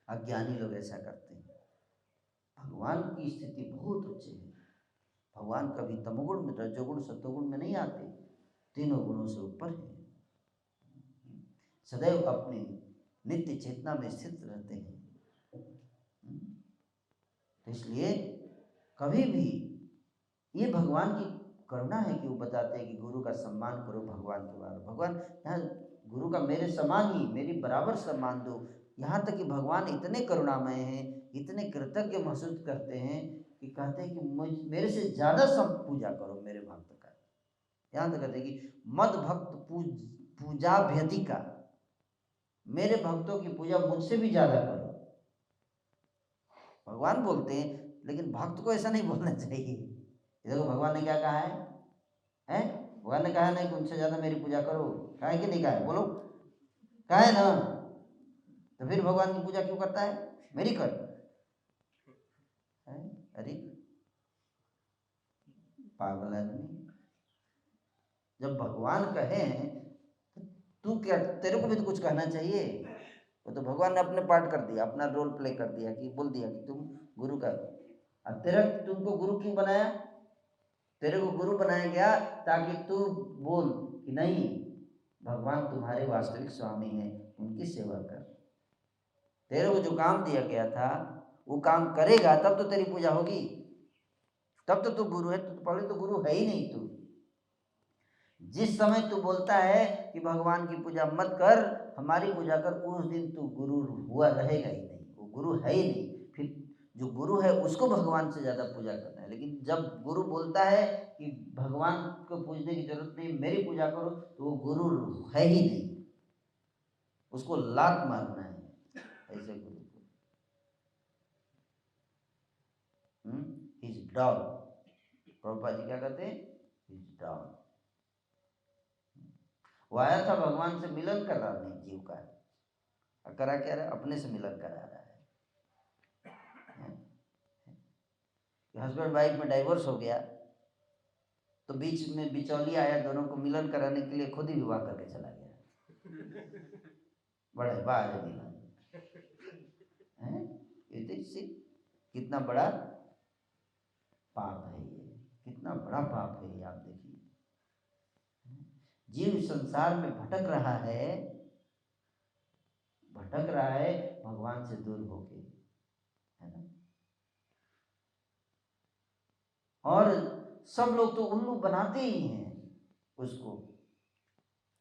अज्ञानी लोग ऐसा करते हैं। भगवान की स्थिति बहुत उच्च है, भगवान कभी तमोगुण में, रजोगुण सत्वगुण में नहीं आते, तीनों गुणों से ऊपर है, सदैव अपनी नित्य चेतना में स्थित रहते हैं। तो इसलिए कभी भी ये भगवान की करुणा है कि वो बताते हैं कि गुरु का सम्मान करो भगवान के बारे में। भगवान यहाँ गुरु का मेरे समान ही, मेरी बराबर सम्मान दो। यहाँ तक कि भगवान इतने करुणामय हैं, इतने कृतज्ञ महसूस करते हैं कि कहते हैं कि मेरे से ज़्यादा सब पूजा करो मेरे भक्त का। यहाँ तक कहते हैं कि मद भक्त पूजा व्यधिका, मेरे भक्तों की पूजा मुझसे भी ज़्यादा करो। भगवान बोलते हैं, लेकिन भक्त को ऐसा नहीं बोलना चाहिए। देखो भगवान ने क्या कहा है? भगवान ने कहा नहीं कि उनसे ज़्यादा मेरी पूजा करो, कहा है कि नहीं कहा है? बोलो, कहा है ना? तो फिर भगवान की पूजा क्यों करता है? मेरी कर है? अरे पागल आदमी, जब भगवान कहे तू क्या, तेरे को भी तो कुछ कहना चाहिए। वो तो भगवान ने अपने पार्ट कर दिया, अपना रोल प्ले कर दिया, कि बोल दिया कि तुम गुरु का। अब तुमको गुरु क्यों बनाया? तेरे को गुरु बनाया गया ताकि तू बोल कि नहीं, भगवान तुम्हारे वास्तविक स्वामी हैं, उनकी सेवा कर। तेरे को जो काम दिया गया था वो काम करेगा तब तो तेरी पूजा होगी, तब तो तू गुरु है। तो पहले तो गुरु है ही नहीं तू। जिस समय तू बोलता है कि भगवान की पूजा मत कर, हमारी पूजा कर, उस दिन तू गुरु हुआ रहेगा ही नहीं, वो गुरु है ही नहीं। फिर जो गुरु है उसको भगवान से ज़्यादा पूजा करना है। लेकिन जब गुरु बोलता है कि भगवान को पूजने की जरूरत नहीं, मेरी पूजा करो, तो वो गुरु है ही नहीं, उसको लात मारना है ऐसे गुरु को। इज डॉग, प्रभुपाद जी क्या कहते हैं? Is dog. वो आया था भगवान से मिलन कराने जीव का, करा क्या रहा? अपने से मिलन करा रहा है। हस्बैंड वाइफ में डाइवोर्स हो गया तो बीच में बिचौलिया आया, दोनों को मिलन कराने के लिए खुद ही विवाह करके चला गया। बड़े बाज मिलन है, कितना बड़ा पाप है ये, कितना बड़ा पाप है ये। आप देखिए, जीव संसार में भटक रहा है भगवान से दूर होके, है ना। और सब लोग तो उल्लू बनाते ही हैं उसको।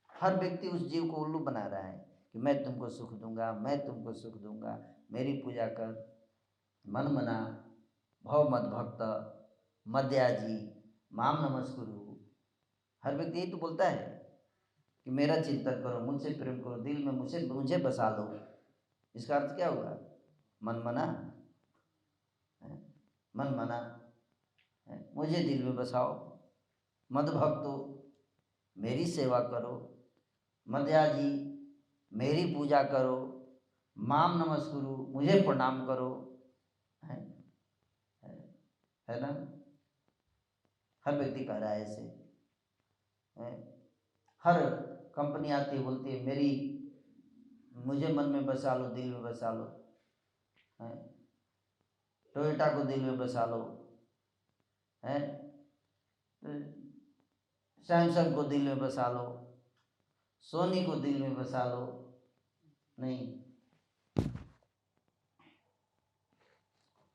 हर व्यक्ति उस जीव को उल्लू बना रहा है कि मैं तुमको सुख दूंगा, मैं तुमको सुख दूंगा, मेरी पूजा कर, मन मना, भव मद भक्त, मद्याजी, माम नमस्कुरु। हर व्यक्ति यही तो बोलता है कि मेरा चिंतन करो, मुझसे प्रेम करो, दिल में मुझे बसा लो। इसका अर्थ क्या होगा? मन मना, मन मना, मुझे दिल में बसाओ, मद भक्तो, मेरी सेवा करो, मद्याजी, मेरी पूजा करो, माम नमस्कुरु, मुझे प्रणाम करो, है ना। हर व्यक्ति कह रहा है ऐसे। हर कंपनी आती है, बोलती है मुझे मन में बसा लो, दिल में बसा लो, टोयोटा को दिल में बसा लो, है, सैमसंग को दिल में बसा लो, सोनी को दिल में बसा लो। नहीं,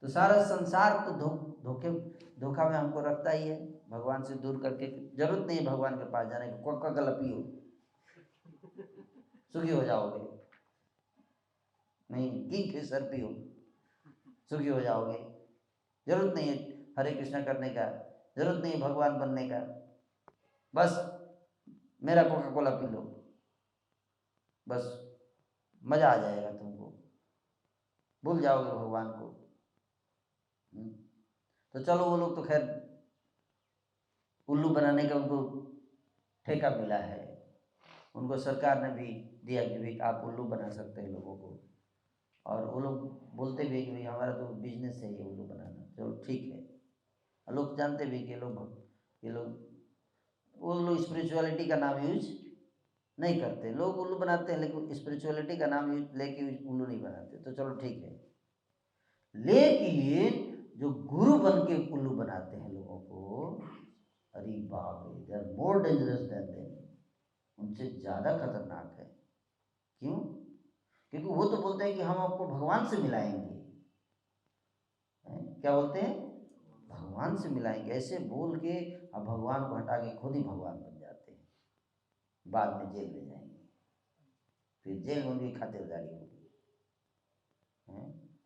तो सारा संसार तो धोखा में हमको रखता ही है, भगवान से दूर करके। जरूरत नहीं है भगवान के पास जाने की, कोका कोला पियो, सुखी हो जाओगे। नहीं, किंगफिशर पियो, सुखी हो जाओगे। जरूरत नहीं है हरे कृष्णा करने का, जरूरत नहीं है भगवान बनने का, बस मेरा कोका कोला पी लो, बस मजा आ जाएगा तुमको, भूल जाओगे भगवान को। तो चलो, वो लोग तो खैर उल्लू बनाने का उनको ठेका मिला है, उनको सरकार ने भी दिया कि भाई आप उल्लू बना सकते हैं लोगों को। और वो लोग बोलते भी कि भाई हमारा तो बिजनेस है ये उल्लू बनाना। चलो ठीक है, लोग जानते भी कि वो लोग स्पिरिचुअलिटी का नाम यूज नहीं करते। लोग उल्लू बनाते हैं लेकिन स्पिरिचुअलिटी का नाम यूज लेके उल्लू नहीं बनाते। तो चलो ठीक है, लेकिन जो गुरु बन के उल्लू बनाते हैं लोगों को, अरे बाप रे, they are more dangerous than them, उनसे ज़्यादा खतरनाक है। क्यों? क्योंकि वो तो बोलते हैं कि हम आपको भगवान से मिलाएंगे, क्या बोलते हैं, भगवान से मिलाएंगे। ऐसे बोल के अब भगवान को हटा के खुद ही भगवान बन जाते हैं, बाद में जेल में जाएंगे, फिर जेल में उनकी खातिरदारी होगी।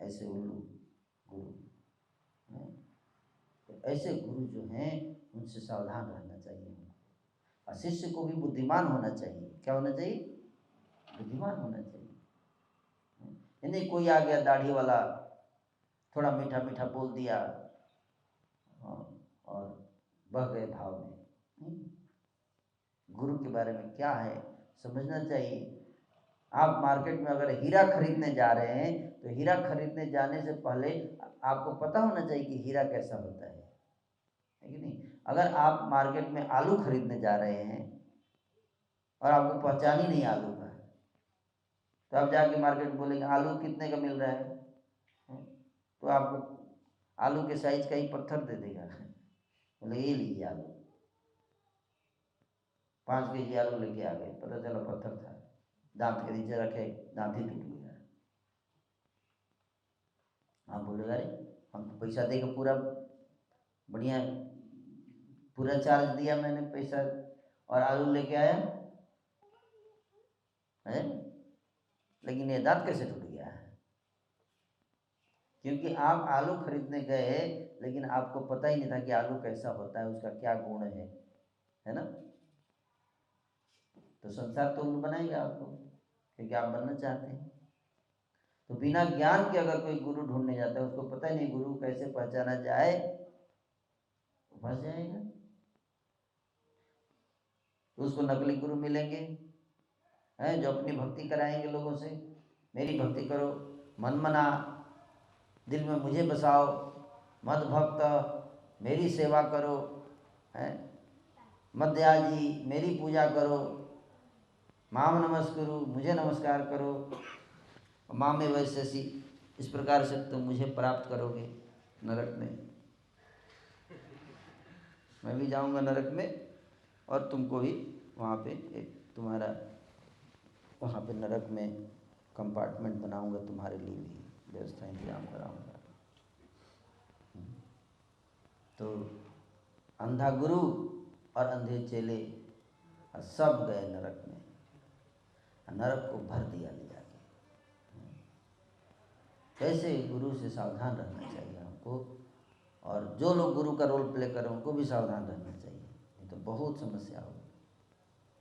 ऐसे उल्लू गुरु हैं। तो ऐसे गुरु जो हैं उनसे सावधान रहना चाहिए हमको, और शिष्य को भी बुद्धिमान होना चाहिए। क्या होना चाहिए? बुद्धिमान होना चाहिए। नहीं कोई आ गया दाढ़ी वाला, थोड़ा मीठा मीठा बोल दिया और बह गए भाव में। गुरु के बारे में क्या है समझना चाहिए। आप मार्केट में अगर हीरा खरीदने जा रहे हैं तो हीरा खरीदने जाने से पहले आपको पता होना चाहिए कि हीरा कैसा होता है कि नहीं। अगर आप मार्केट में आलू खरीदने जा रहे हैं और आपको पहचान ही नहीं आलू का, तो आप जाके मार्केट में बोलेंगे आलू कितने का मिल रहा है, तो आपको आलू के साइज का ही पत्थर दे देगा, बोले ये लीजिए आलू। 5 केजी आलू लेके आ गए, पता चला पत्थर था, दांत के नीचे रखे, दांत ही टूट गया। आप बोलेगा अरे हम तो पैसा देकर पूरा बढ़िया पूरा चार्ज दिया मैंने पैसा, और आलू लेके आया है, लेकिन ये दांत कैसे टूट गया है? क्योंकि आप आलू खरीदने गए लेकिन आपको पता ही नहीं था कि आलू कैसा होता है, उसका क्या गुण है ना। तो संसार तो उल्लू बनाएगा आपको, क्योंकि आप बनना चाहते हैं। तो बिना ज्ञान के अगर कोई गुरु ढूंढने जाता है, उसको पता ही नहीं गुरु कैसे पहचाना जाए, फंस जाएगा। तो उसको नकली गुरु मिलेंगे हैं, जो अपनी भक्ति कराएंगे लोगों से, मेरी भक्ति करो, मन मना, दिल में मुझे बसाओ, मद भक्त, मेरी सेवा करो, हैं, मध्याजी मेरी पूजा करो, माम नमस्कुरु मुझे नमस्कार करो, माँ में वैसे इस प्रकार से तुम मुझे प्राप्त करोगे नरक में, मैं भी जाऊंगा नरक में और तुमको भी वहाँ पे एक तुम्हारा वहाँ पे नरक में कंपार्टमेंट बनाऊंगा, तुम्हारे लिए भी व्यवस्था इंतजाम कराऊंगा। तो अंधा गुरु और अंधे चेले सब गए नरक में, नरक को भर दिया ले जाके। कैसे गुरु से सावधान रहना चाहिए हमको, और जो लोग गुरु का रोल प्ले करें उनको भी सावधान रहना चाहिए, नहीं तो बहुत समस्या होगी।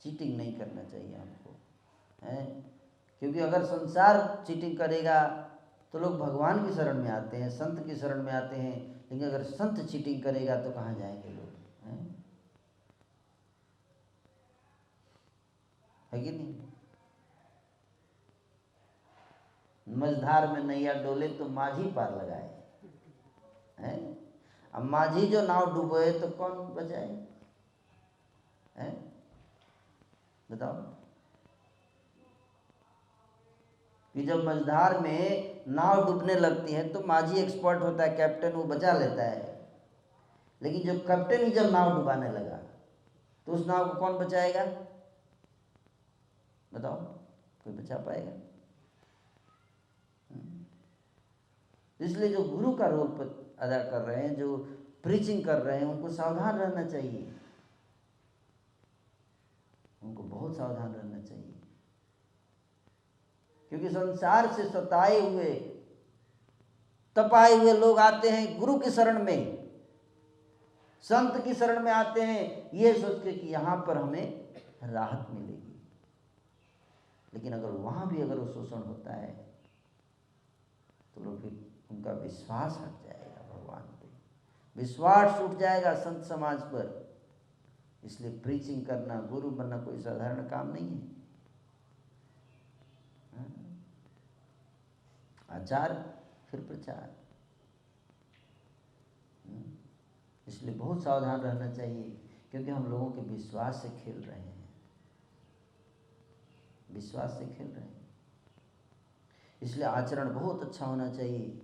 चीटिंग नहीं करना चाहिए हमको, हैं, क्योंकि अगर संसार चीटिंग करेगा तो लोग भगवान की शरण में आते हैं, संत की शरण में आते हैं, लेकिन अगर संत चीटिंग करेगा तो कहाँ जाएंगे लोग, हैं, है कि नहीं। मझधार में नैया डोले तो माझी पार लगाए, हैं, अब माझी जो नाव डूबोए तो कौन बचाए, हैं, बताओ। कि जब मझधार में नाव डूबने लगती है तो माझी एक्सपर्ट होता है, कैप्टन वो बचा लेता है, लेकिन जब कैप्टन ही जब नाव डुबाने लगा तो उस नाव को कौन बचाएगा, बताओ, कोई बचा पाएगा। इसलिए जो गुरु का रोल अदा कर रहे हैं, जो प्रीचिंग कर रहे हैं, उनको सावधान रहना चाहिए, उनको बहुत सावधान रहना चाहिए। क्योंकि संसार से सताए हुए तपाए हुए लोग आते हैं गुरु की शरण में, संत की शरण में आते हैं ये सोच के कि यहाँ पर हमें राहत मिलेगी, लेकिन अगर वहाँ भी अगर वो शोषण होता है तो लोग फिर उनका विश्वास हट जाएगा, भगवान पे विश्वास टूट जाएगा, संत समाज पर। इसलिए प्रीचिंग करना, गुरु बनना कोई साधारण काम नहीं है। आचार फिर प्रचार, इसलिए बहुत सावधान रहना चाहिए, क्योंकि हम लोगों के विश्वास से खेल रहे हैं, विश्वास से खेल रहे हैं। इसलिए आचरण बहुत अच्छा होना चाहिए,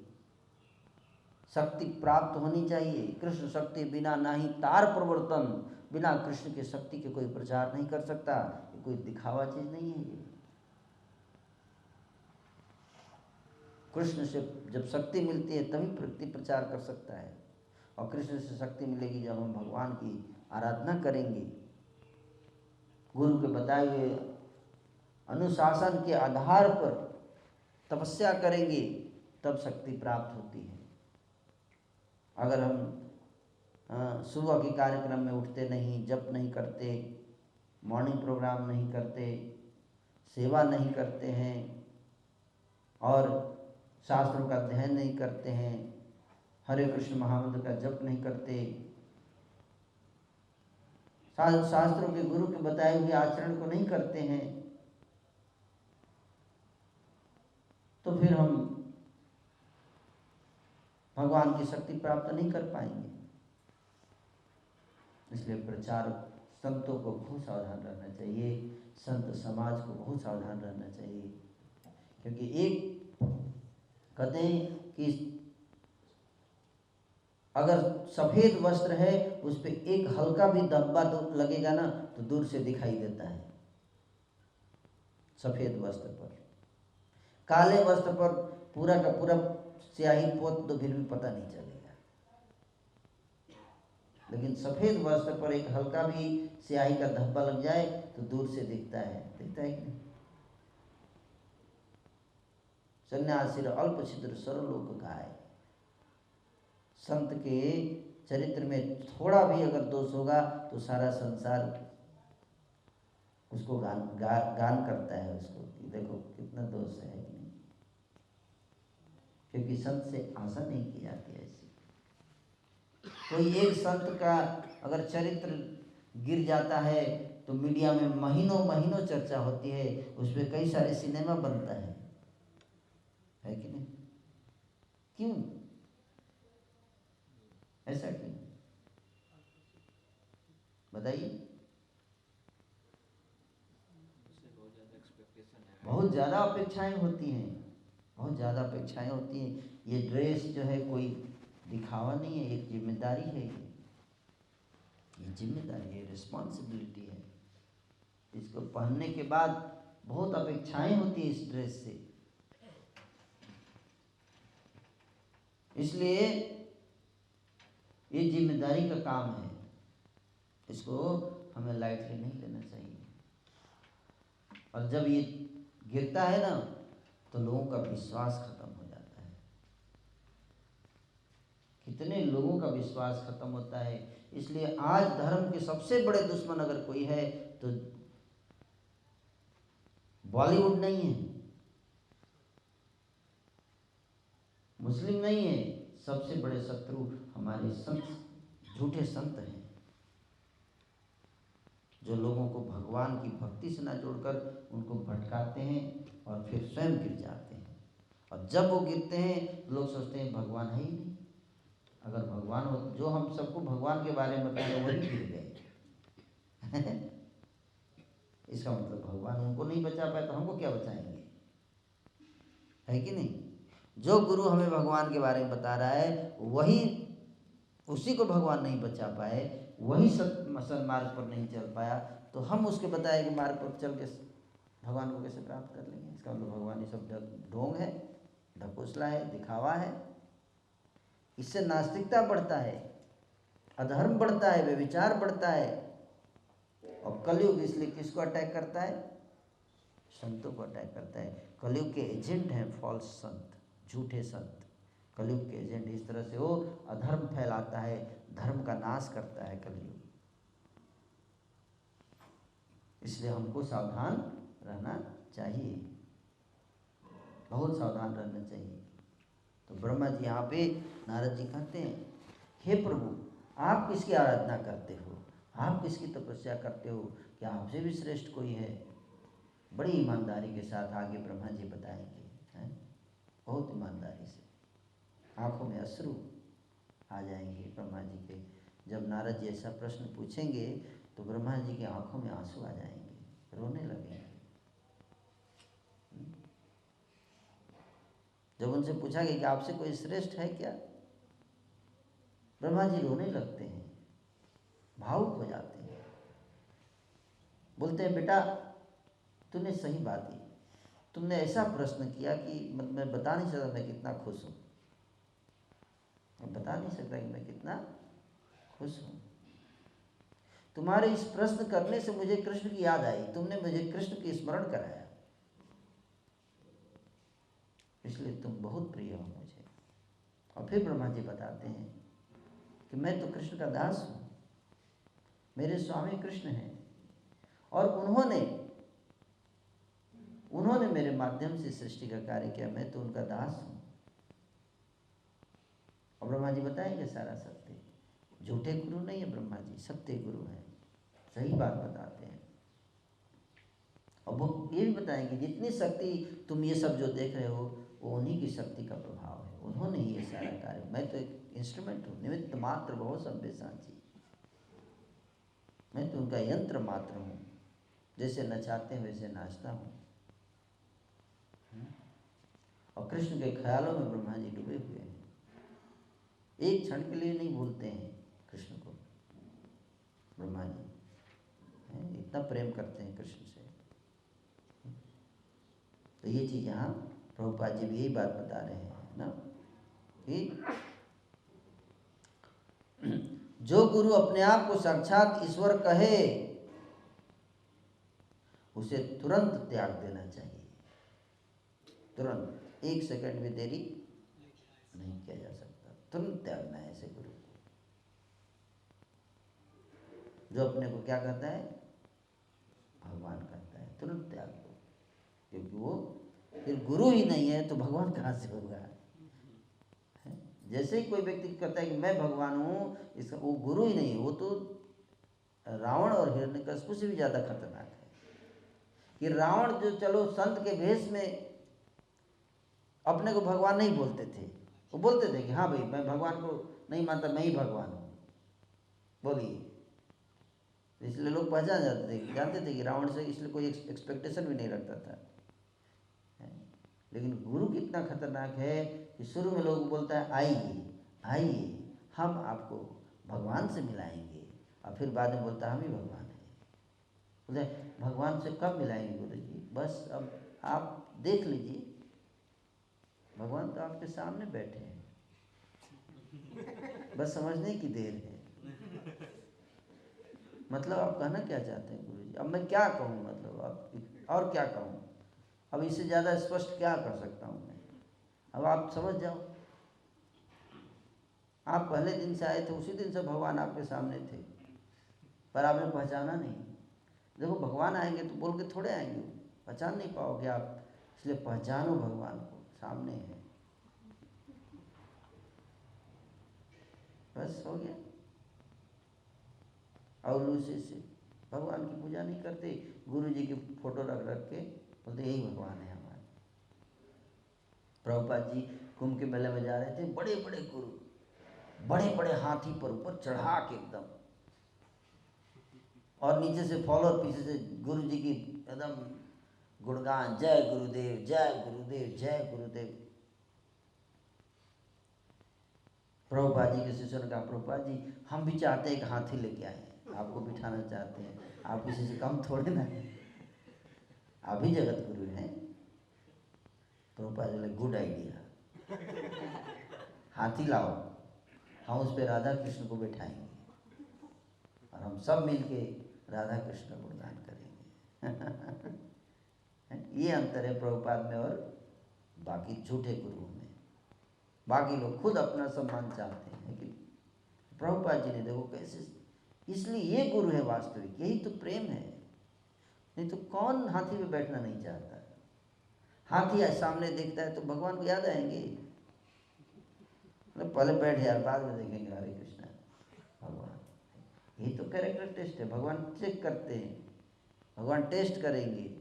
शक्ति प्राप्त होनी चाहिए। कृष्ण शक्ति बिना नाही तार प्रवर्तन, बिना कृष्ण के शक्ति के कोई प्रचार नहीं कर सकता। ये कोई दिखावा चीज नहीं है। ये कृष्ण से जब शक्ति मिलती है तभी व्यक्ति प्रचार कर सकता है, और कृष्ण से शक्ति मिलेगी जब हम भगवान की आराधना करेंगे, गुरु के बताए हुए अनुशासन के आधार पर तपस्या करेंगे, तब शक्ति प्राप्त होती है। अगर हम सुबह के कार्यक्रम में उठते नहीं, जप नहीं करते, मॉर्निंग प्रोग्राम नहीं करते, सेवा नहीं करते हैं और शास्त्रों का अध्ययन नहीं करते हैं, हरे कृष्ण महामंत्र का जप नहीं करते, शास्त्रों के गुरु के बताए हुए आचरण को नहीं करते हैं, तो फिर हम भगवान की शक्ति प्राप्त नहीं कर पाएंगे। इसलिए प्रचारक संतों को बहुत सावधान रहना चाहिए, संत समाज को बहुत सावधान रहना चाहिए। क्योंकि एक कहते हैं कि अगर सफेद वस्त्र है उस पर एक हल्का भी धब्बा तो लगेगा ना तो दूर से दिखाई देता है। सफेद वस्त्र पर, काले वस्त्र पर पूरा का पूरा स्याही पोत तो फिर भी पता नहीं चलेगा, लेकिन सफेद वस्त्र पर एक हल्का भी स्याही का धब्बा लग जाए तो दूर से दिखता है। दिखता है कि नहीं? सन्यासी अल्प छिद्र सर्वलोक गाय। संत के चरित्र में थोड़ा भी अगर दोष होगा तो सारा संसार उसको गान करता है उसको, देखो कितना दोष है कि नहीं। क्योंकि संत से आशा नहीं की जाती है। ऐसी कोई एक संत का अगर चरित्र गिर जाता है तो मीडिया में महीनों महीनों चर्चा होती है, उस पर कई सारे सिनेमा बनता है कि नहीं? क्यों ऐसा क्यों बताइए? बहुत ज़्यादा अपेक्षाएं होती हैं, बहुत ज़्यादा अपेक्षाएं होती हैं। ये ड्रेस जो है कोई दिखावा नहीं है, एक जिम्मेदारी है। ये जिम्मेदारी है, रिस्पॉन्सिबिलिटी है। इसको पहनने के बाद बहुत अपेक्षाएं होती है इस ड्रेस से। इसलिए ये जिम्मेदारी का काम है, इसको हमें लाइटली नहीं लेना चाहिए। और जब ये गिरता है ना तो लोगों का विश्वास खत्म हो जाता है। कितने लोगों का विश्वास खत्म होता है। इसलिए आज धर्म के सबसे बड़े दुश्मन अगर कोई है तो बॉलीवुड नहीं है, मुस्लिम नहीं है। सबसे बड़े शत्रु हमारे संत, झूठे संत हैं, जो लोगों को भगवान की भक्ति से ना जोड़कर उनको भटकाते हैं और फिर स्वयं गिर जाते हैं। और जब वो गिरते हैं लोग सोचते हैं भगवान है ही नहीं। अगर भगवान हो, जो हम सबको भगवान के बारे में बता रहे वही गिर गए इसका मतलब भगवान उनको नहीं बचा पाए तो हमको क्या बचाएंगे? है कि नहीं? जो गुरु हमें भगवान के बारे में बता रहा है वही, उसी को भगवान नहीं बचा पाए, वही सन्मार्ग पर नहीं चल पाया, तो हम उसके बताए कि मार्ग पर चल के भगवान को कैसे प्राप्त कर लेंगे? इसका मतलब भगवान ये सब ढोंग है, ढकोसला है, दिखावा है। इससे नास्तिकता बढ़ता है, अधर्म बढ़ता है, व्यभिचार बढ़ता है। और कलयुग इसलिए किसको अटैक करता है? संतों को अटैक करता है। कलयुग के एजेंट हैं फॉल्स संत, झूठे संत। कलयुग के एजेंट इस तरह से वो अधर्म फैलाता है, धर्म का नाश करता है कलयुग। इसलिए हमको सावधान रहना चाहिए, बहुत सावधान रहना चाहिए। तो ब्रह्मा जी यहाँ पे नारद जी कहते हैं, हे प्रभु आप किसकी आराधना करते हो, आप किसकी तपस्या करते हो, क्या आपसे भी श्रेष्ठ कोई है? बड़ी ईमानदारी के साथ आगे ब्रह्मा जी बताएंगे, हैं? बहुत ईमानदारी से, आंखों में अश्रु आ जाएंगे ब्रह्मा जी के। जब नारद जी ऐसा प्रश्न पूछेंगे तो ब्रह्मा जी की आंखों में आंसू आ जाएंगे, रोने लगेंगे। जब उनसे पूछा कि आपसे कोई श्रेष्ठ है क्या, ब्रह्मा जी रोने लगते हैं, भावुक हो जाते हैं, बोलते हैं बेटा तूने सही बात की, तुमने ऐसा प्रश्न किया कि मैं बता नहीं सकता मैं कितना खुश हूँ, मैं बता नहीं सकता कि मैं कितना खुश हूँ। तुम्हारे इस प्रश्न करने से मुझे कृष्ण की याद आई, तुमने मुझे कृष्ण की स्मरण कराया, इसलिए तुम बहुत प्रिय हो मुझे। और फिर ब्रह्मा जी बताते हैं कि मैं तो कृष्ण का दास हूँ, मेरे स्वामी कृष्ण हैं और उन्होंने मेरे माध्यम से सृष्टि का कार्य किया, मैं तो उनका दास हूँ। और ब्रह्मा जी बताएंगे सारा सत्य, झूठे गुरु नहीं है ब्रह्मा जी, सत्य गुरु हैं, सही बात बताते हैं। और वो ये भी बताएंगे जितनी शक्ति तुम ये सब जो देख रहे हो वो उन्हीं की शक्ति का प्रभाव है, उन्होंने ही ये सारा कार्य, मैं तो एक इंस्ट्रूमेंट हूँ, निमित्त मात्र बहु सभ्य साची, मैं तो उनका यंत्र मात्र हूँ, जैसे नचाते हैं वैसे नाचता हूँ। और कृष्ण के ख्यालों में ब्रह्मा जी डूबे हुए हैं, एक क्षण के लिए नहीं भूलते हैं कृष्ण को, ब्रह्मा जी इतना प्रेम करते हैं कृष्ण से। तो ये चीज़ यहाँ प्रभुपाद जी भी यही बात बता रहे हैं ना कि जो गुरु अपने आप को साक्षात ईश्वर कहे उसे तुरंत त्याग देना चाहिए, तुरंत, एक सेकंड भी देरी नहीं किया जा सकता, तुरंत त्यागना है ऐसे गुरु को। जो अपने को क्या कहता है भगवान कहता है, तुरंत त्याग दो, क्योंकि वो फिर गुरु ही नहीं है तो भगवान कहाँ से होगा। जैसे ही कोई व्यक्ति कहता है कि मैं भगवान हूँ, इसका वो गुरु ही नहीं है, वो तो रावण और हिरण्यकशिपु से भी ज़्यादा खतरनाक है। कि रावण जो चलो संत के भेष में अपने को भगवान नहीं बोलते थे, वो बोलते थे कि हाँ भाई मैं भगवान को नहीं मानता, मैं ही भगवान हूँ, बोलिए, इसलिए लोग पहचान जाते थे, जानते थे कि रावण से, इसलिए कोई एक्सपेक्टेशन भी नहीं रखता था। लेकिन गुरु कितना खतरनाक है कि शुरू में लोग बोलता है आइए आइए हम आपको भगवान से मिलाएंगे, और फिर बाद में बोलता है हम ही भगवान हैं। बोलते भगवान से कब मिलाएंगे गुरु जी, बस अब आप देख लीजिए, भगवान तो आपके सामने बैठे हैं, बस समझने की देर है। मतलब आप कहना क्या चाहते हैं गुरु जी, अब मैं क्या कहूँ, मतलब अब और क्या कहूँ, अब इससे ज़्यादा स्पष्ट क्या कर सकता हूँ मैं, अब आप समझ जाओ। आप पहले दिन से आए थे, उसी दिन से भगवान आपके सामने थे, पर आपने पहचाना नहीं। देखो भगवान आएंगे तो बोल के थोड़े आएंगे, पहचान नहीं पाओगे आप, इसलिए पहचानो भगवान को, सामने है, बस हो गया। और उसी से भगवान की पूजा नहीं करते, गुरु जी की फोटो रख रख के बोलते यही भगवान है हमारे। प्रभुपाद जी कुंभ के मेले में जा रहे थे, बड़े बड़े गुरु, बड़े बड़े हाथी पर ऊपर चढ़ा के एकदम, और नीचे से फॉलोअर, पीछे से गुरु जी की एकदम गुणगान, जय गुरुदेव जय गुरुदेव जय गुरुदेव। प्रभुपाद जी के शिष्यों ने कहा प्रभुपाद जी हम भी चाहते हैं एक हाथी लेके आए, आपको बिठाना चाहते हैं, आप किसी से कम थोड़े ना है, आप ही जगत गुरु हैं। प्रभुपाद बोले गुड आइडिया, हाथी लाओ, हम उस पर राधा कृष्ण को बैठाएंगे और हम सब मिलके राधा कृष्ण का गुणगान करेंगे। ये अंतर है प्रभुपाद में और बाकी झूठे गुरुओं में। बाकी लोग खुद अपना सम्मान चाहते हैं कि प्रभुपाद जी ने देखो कैसे, इसलिए ये गुरु है वास्तविक, यही तो प्रेम है। नहीं तो कौन हाथी पे बैठना नहीं चाहता है। हाथी सामने देखता है तो भगवान को याद आएंगे, मतलब पहले बैठ यार बाद में देखेंगे हरे कृष्णा भगवान, यही तो कैरेक्टर टेस्ट है। भगवान चेक करते हैं, भगवान टेस्ट करेंगे,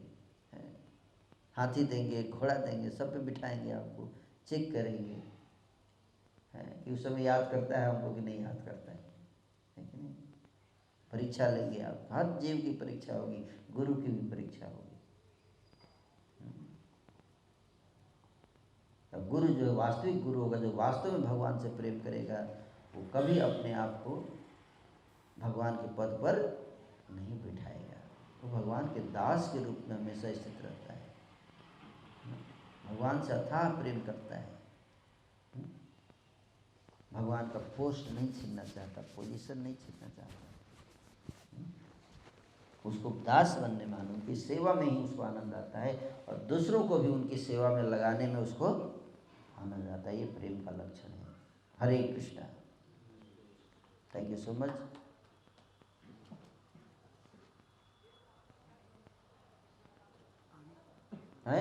हाथी देंगे, घोड़ा देंगे, सब पे बिठाएंगे, आपको चेक करेंगे कि उस समय याद करता है हमको कि नहीं याद करता है कि नहीं। परीक्षा लेंगे आप, हर जीव की परीक्षा होगी, गुरु की भी परीक्षा होगी। अब गुरु जो वास्तविक गुरु होगा, जो वास्तव में भगवान से प्रेम करेगा, वो कभी अपने आप को भगवान के पद पर नहीं बिठाएगा। वो भगवान के दास के रूप में हमेशा स्थित रहता है, भगवान से अथाह प्रेम करता है, भगवान का पोस्ट नहीं छीनना चाहता, पोजीशन नहीं छीनना चाहता, उसको दास बनने में, उनकी सेवा में ही उसको आनंद आता है और दूसरों को भी उनकी सेवा में लगाने में उसको आनंद आता है। ये प्रेम का लक्षण है। Hare Krishna. Thank you so much. है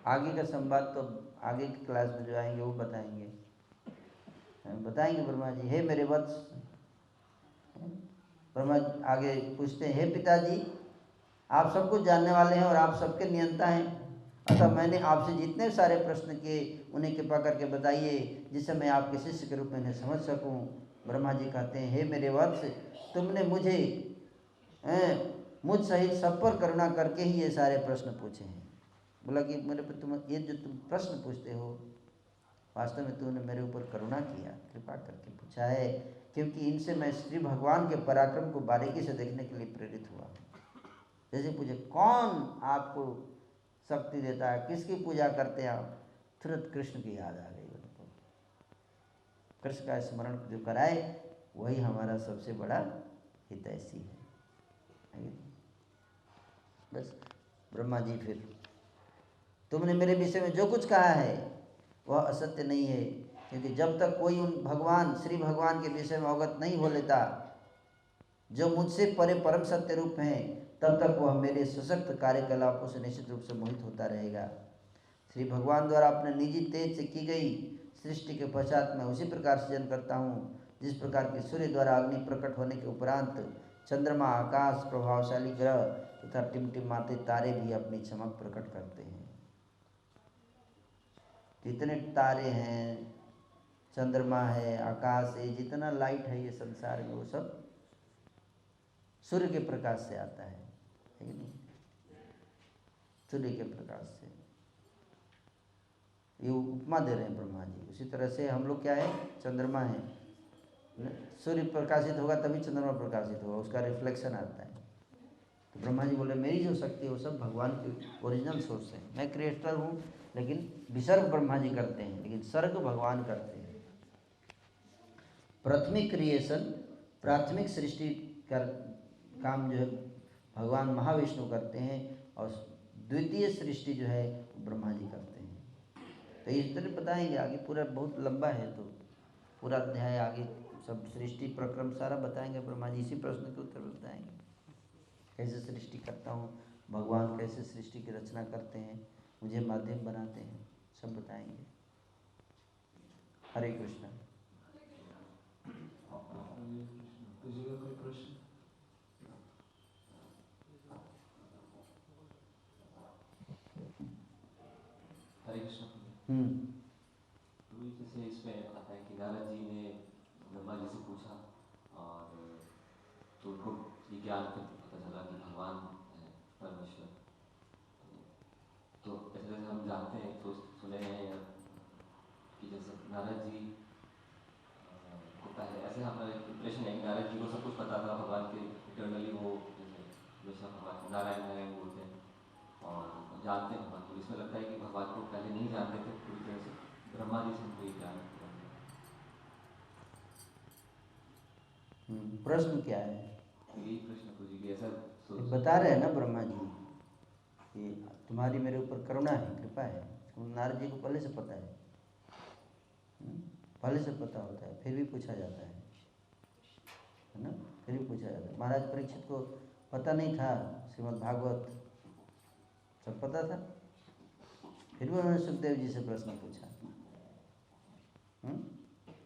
आगे का संवाद तो आगे की क्लास में जो आएंगे वो बताएंगे, बताएंगे ब्रह्मा जी। हे मेरे वत्स, ब्रह्मा आगे पूछते हैं, हे पिताजी, आप सब कुछ जानने वाले हैं और आप सबके नियंता हैं, अतः मैंने आपसे जितने सारे प्रश्न किए उन्हें कृपा करके बताइए जिससे मैं आपके शिष्य के रूप में इन्हें समझ सकूं। ब्रह्मा जी कहते हैं, हे मेरे वत्स, तुमने मुझे मुझ सहित सब पर करुणा करके ही ये सारे प्रश्न पूछे हैं। बोला कि मेरे पर तुम ये जो तुम प्रश्न पूछते हो, वास्तव में तुमने मेरे ऊपर करुणा किया, कृपा करके पूछा है, क्योंकि इनसे मैं श्री भगवान के पराक्रम को बारीकी से देखने के लिए प्रेरित हुआ। जैसे पूछे कौन आपको शक्ति देता है, किसकी पूजा करते हैं आप, तुरंत कृष्ण की याद आ गई उनको। कृष्ण का स्मरण जो कराए वही हमारा सबसे बड़ा हितैषी है। बस ब्रह्मा जी, फिर तुमने मेरे विषय में जो कुछ कहा है वह असत्य नहीं है, क्योंकि जब तक कोई उन भगवान श्री भगवान के विषय में अवगत नहीं हो लेता जो मुझसे परे परम सत्य रूप हैं, तब तक वह मेरे सशक्त कार्यकलापों से निश्चित रूप से मोहित होता रहेगा। श्री भगवान द्वारा अपने निजी तेज से की गई सृष्टि के पश्चात मैं उसी प्रकार सृजन करता हूँ जिस प्रकार की सूर्य द्वारा अग्नि प्रकट होने के उपरांत चंद्रमा, आकाश, प्रभावशाली ग्रह तथा टिमटिमाते तारे भी अपनी चमक प्रकट करते हैं। जितने तारे हैं, चंद्रमा है, आकाश है, जितना लाइट है ये संसार में, वो सब सूर्य के प्रकाश से आता है कि नहीं? सूर्य के प्रकाश से। ये उपमा दे रहे हैं ब्रह्मा जी। उसी तरह से हम लोग क्या है, चंद्रमा है, सूर्य प्रकाशित होगा तभी चंद्रमा प्रकाशित होगा, उसका रिफ्लेक्शन आता है। तो ब्रह्मा जी बोले मेरी जो शक्ति है वो सब भगवान की ओरिजिनल सोर्स है। मैं क्रिएटर हूँ, लेकिन विसर्ग ब्रह्मा जी करते हैं, लेकिन सर्ग भगवान करते हैं। प्राथमिक क्रिएशन, प्राथमिक सृष्टि का काम जो है भगवान महाविष्णु करते हैं, और द्वितीय सृष्टि जो है ब्रह्मा जी करते हैं। तो इस तरह बताएंगे आगे, पूरा बहुत लंबा है तो पूरा अध्याय आगे सब सृष्टि प्रक्रम सारा बताएंगे ब्रह्मा जी। इसी प्रश्न के उत्तर बताएंगे, कैसे सृष्टि करता हूँ, भगवान कैसे सृष्टि की रचना करते हैं, मुझे माध्यम बनाते हैं, सब बताएंगे। हरे कृष्णा। कोई प्रश्न? हरे कृष्ण। जैसे इसमें आता है कि नारद जी ने ब्रह्मा जी से पूछा और तो उनको ये ज्ञान पता चला कि भगवान है परमेश्वर। तो ऐसे जैसे हम जानते हैं, तो सुने हैं कि जैसे नारद जी को पहले ऐसे हमारा इंप्रेशन है कि नारद जी को सब कुछ पता था भगवान के, इटर्नली वो जैसे हमेशा भगवान नारायण नारायण बोलते हैं और जानते हैं भगवान को। इसमें लगता है कि भगवान को पहले नहीं जानते थे पूरी तरह से, ब्रह्मा जी से कोई ज्ञान। प्रश्न क्या है? यही प्रश्न पूछी कि ऐसा बता रहे हैं ना ब्रह्मा जी कि तुम्हारी मेरे ऊपर करुणा है, कृपा है। नारद जी को पहले से पता है, पहले से पता होता है, फिर भी पूछा जाता है ना, फिर भी पूछा जाता है। महाराज परीक्षित को पता नहीं था श्रीमद् भागवत, सब पता था, फिर भी उन्होंने सुखदेव जी से प्रश्न पूछा।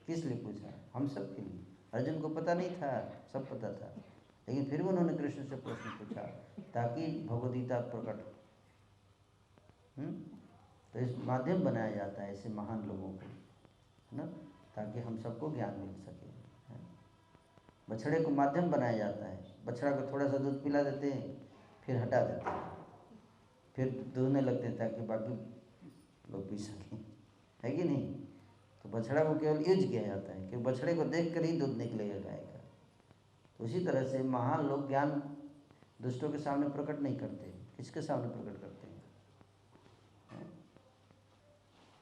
किस लिए पूछा? हम सब के लिए। अर्जुन को पता नहीं था, सब पता था, लेकिन फिर भी उन्होंने कृष्ण से प्रश्न पूछा ताकि भगवद्गीता प्रकट हो। तो इस माध्यम बनाया जाता है ऐसे महान लोगों को, है ना, ताकि हम सबको ज्ञान मिल सके। बछड़े को माध्यम बनाया जाता है, बछड़ा को थोड़ा सा दूध पिला देते हैं, फिर हटा देते हैं, फिर दूहने लगते हैं ताकि बाकी लोग पी सकें। है कि नहीं। तो बछड़ा को केवल यूज किया जाता है कि बछड़े को देख कर ही दूध निकलेगा गाय का। तो उसी तरह से महान लोग ज्ञान दुष्टों के सामने प्रकट नहीं करते। किसके सामने प्रकट करते हैं?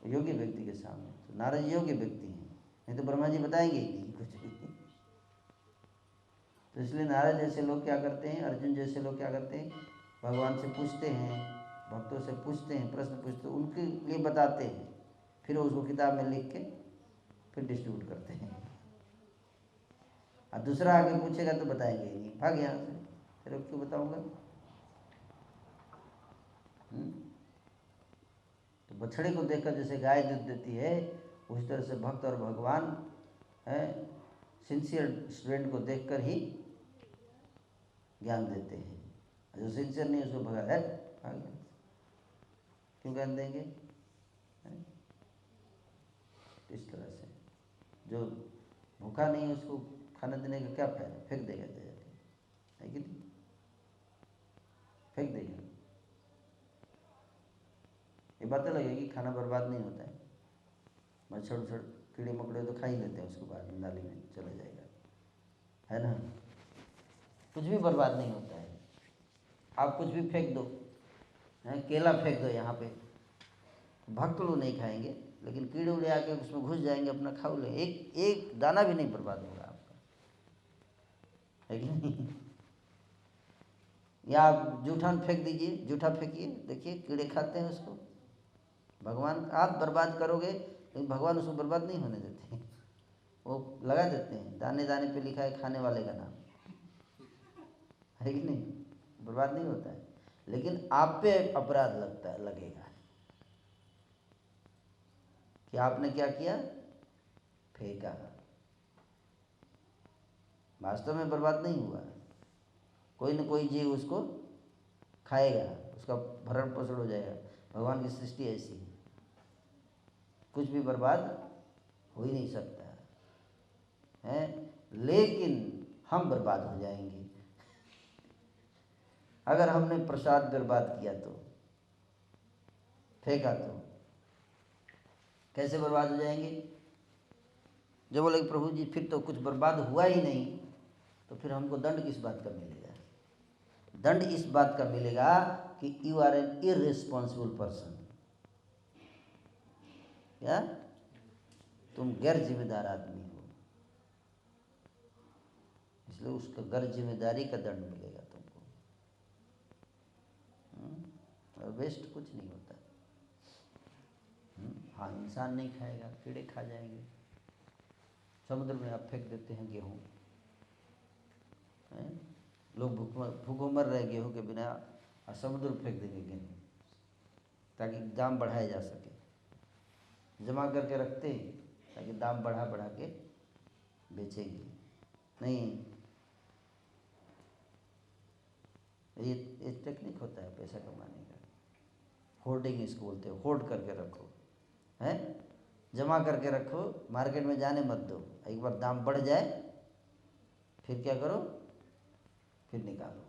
योग्य व्यक्ति के सामने। तो नारद योग्य व्यक्ति हैं, नहीं तो ब्रह्मा जी बताएंगे ही नहीं कुछ भी। तो इसलिए नारद जैसे लोग क्या करते हैं, अर्जुन जैसे लोग क्या करते हैं, भगवान से पूछते हैं, भक्तों से पूछते हैं, प्रश्न पूछते हैं, उनके लिए बताते हैं, फिर उसको किताब में लिख के फिर डिस्ट्रीब्यूट करते हैं। और दूसरा आगे पूछेगा तो बताएंगे ही नहीं, भाग यहाँ से, फिर क्यों बताऊंगा। तो बछड़े को देखकर जैसे गाय दूध देती है, उस तरह से भक्त और भगवान है सिंसियर स्टूडेंट को देखकर ही ज्ञान देते हैं। जो सिंसियर नहीं उसको भगा है, क्यों ज्ञान देंगे? इस तरह से जो भूखा नहीं उसको खाना देने का क्या फायदा, फेंक देगा जाके, है कि नहीं, फेंक देगा। ये बातें लगेगी खाना बर्बाद नहीं होता है, मच्छर उछड़ कीड़े मकोड़े तो खा ही लेते हैं, उसको बाद में नाली में चला जाएगा, है ना। कुछ भी बर्बाद नहीं होता है। आप कुछ भी फेंक दो, हैं, केला फेंक दो यहाँ पे, भक्त लोग नहीं खाएंगे, लेकिन कीड़े उड़े आके उसमें घुस जाएंगे, अपना खा ले, एक दाना भी नहीं बर्बाद होगा आपका, है कि नहीं। या आप जूठा फेंक दीजिए, जूठा फेंकिए, देखिए कीड़े खाते हैं उसको। भगवान आप बर्बाद करोगे, लेकिन भगवान उसको बर्बाद नहीं होने देते हैं, वो लगा देते हैं, दाने दाने पे लिखा है खाने वाले का नाम, है कि नहीं, बर्बाद नहीं होता है। लेकिन आप पे अपराध लगता है, लगेगा कि आपने क्या किया, फेंका। वास्तव में बर्बाद नहीं हुआ, कोई न कोई जीव उसको खाएगा, उसका भरण पोषण हो जाएगा। भगवान की सृष्टि ऐसी है, कुछ भी बर्बाद हो ही नहीं सकता है, लेकिन हम बर्बाद हो जाएंगे अगर हमने प्रसाद बर्बाद किया तो, फेंका तो। कैसे बर्बाद हो जाएंगे? जब बोले प्रभु जी फिर तो कुछ बर्बाद हुआ ही नहीं, तो फिर हमको दंड किस बात का मिलेगा? दंड इस बात का मिलेगा कि you are an irresponsible person. क्या? तुम गैर जिम्मेदार आदमी हो, इसलिए उसका गैर जिम्मेदारी का दंड मिलेगा तुमको। और वेस्ट कुछ नहीं होता। हाँ, इंसान नहीं खाएगा, कीड़े खा जाएंगे। समुद्र में आप फेंक देते हैं गेहूँ, लोग भूखों मर रहे गेहूँ के बिना, और समुद्र में फेंक देंगे गेहूँ ताकि दाम बढ़ाया जा सके। जमा करके रखते हैं ताकि दाम बढ़ा बढ़ा के बेचेंगे। नहीं, ये टेक्निक होता है पैसा कमाने का। होर्डिंग इसको बोलते हैं, होर्ड करके रखो, हैं, जमा करके रखो, मार्केट में जाने मत दो। एक बार दाम बढ़ जाए फिर क्या करो, फिर निकालो,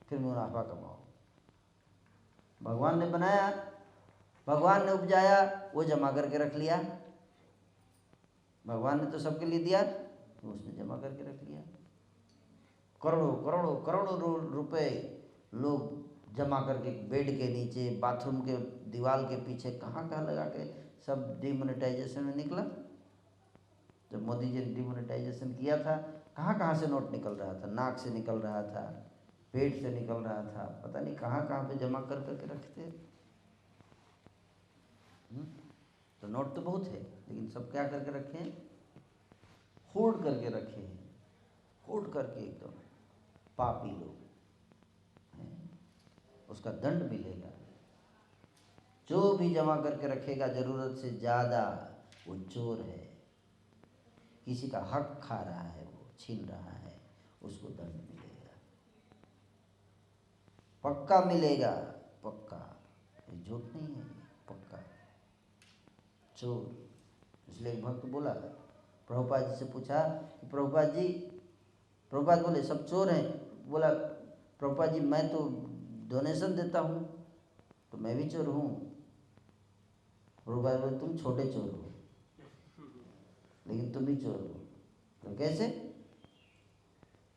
फिर मुनाफा कमाओ। भगवान ने बनाया, भगवान ने उपजाया, वो जमा करके रख लिया। भगवान ने तो सबके लिए दिया, तो उसने जमा करके रख लिया। करोड़ों करोड़ों करोड़ों रुपए लोग जमा करके बेड के नीचे, बाथरूम के दीवार के पीछे, कहाँ कहाँ लगा के सब डिमोनेटाइजेशन में निकला। जब मोदी जी ने डिमोनेटाइजेशन किया था, कहाँ कहाँ से नोट निकल रहा था, नाक से निकल रहा था, पेट से निकल रहा था, पता नहीं कहाँ कहाँ पे जमा कर करके रखते। तो नोट तो बहुत है, लेकिन सब क्या करके रखे हैं, होल्ड करके रखे हैं, होल्ड करके एकदम पापी लोग। उसका दंड मिलेगा। जो भी जमा करके रखेगा जरूरत से ज़्यादा, वो चोर है, किसी का हक खा रहा है, वो छीन रहा है, उसको दंड मिलेगा, पक्का मिलेगा, पक्का, ये झूठ नहीं है, पक्का चोर। इसलिए एक भक्त बोला, प्रभुपाद जी से पूछा कि प्रभुपाद जी, प्रभुपाद बोले सब चोर हैं। बोला प्रभुपाद जी मैं तो डोनेशन देता हूँ, तो मैं भी चोर हूँ। प्रभुपाद बोले तुम छोटे चोर हो, लेकिन तुम ही चोर हो। तो कैसे?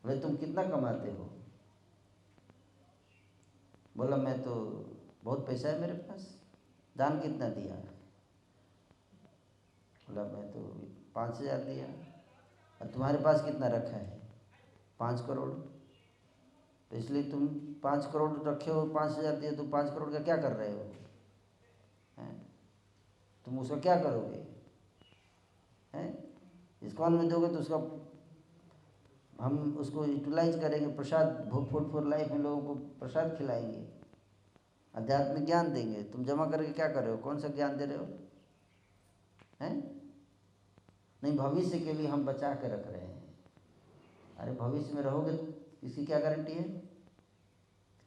बोले तुम कितना कमाते हो? बोला मैं तो बहुत पैसा है मेरे पास। दान कितना दिया? बोला मैं तो 5,000 दिया। और तुम्हारे पास कितना रखा है? 5 करोड़। तो इसलिए तुम 5 करोड़ रखे हो, 5,000 दिए, तो 5 करोड़ का क्या कर रहे हो? हैं? तुम उसका क्या करोगे? हैं? इस्कॉन में दोगे तो उसका हम उसको यूटिलाइज करेंगे, प्रसाद फूड फॉर लाइफ में लोगों को प्रसाद खिलाएंगे, आध्यात्मिक ज्ञान देंगे। तुम जमा करके क्या कर रहे हो? कौन सा ज्ञान दे रहे हो? हैं? नहीं, भविष्य के लिए हम बचा के रख रहे हैं। अरे भविष्य में रहोगे, इसकी क्या गारंटी है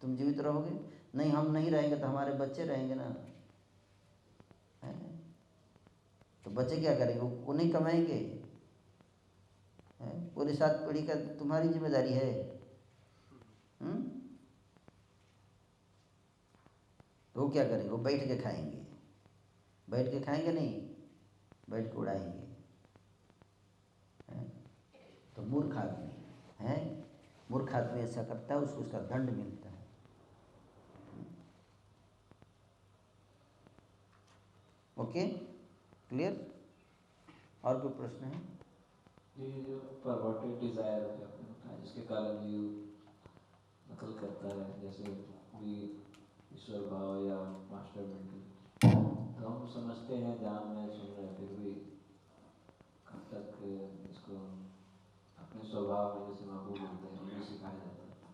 तुम जीवित रहोगे? नहीं, हम नहीं रहेंगे तो हमारे बच्चे रहेंगे ना। हैं? तो बच्चे क्या करेंगे? वो नहीं कमाएंगे? पूरी 7 पीढ़ी का तुम्हारी जिम्मेदारी है। तो वो क्या करेंगे? वो बैठ के खाएंगे। बैठ के खाएंगे नहीं, बैठ के उड़ाएंगे। तो मूर्ख आदमी है, मूर्ख आदमी ऐसा करता है, उसको उसका दंड मिलता है। Okay, clear? और कोई प्रश्न है? ये जो परवर्टेड डिजायर है अपना, जिसके कारण जीव नकल करता है, जैसे भी ईश्वर भाव या मास्टर मेंटल, तो हम समझते हैं, ध्यान में सुन रहे हैं, फिर भी कब तक इसको अपने स्वभाव में, जैसे महबूब बोलते हैं, हमें सिखाया जाता है,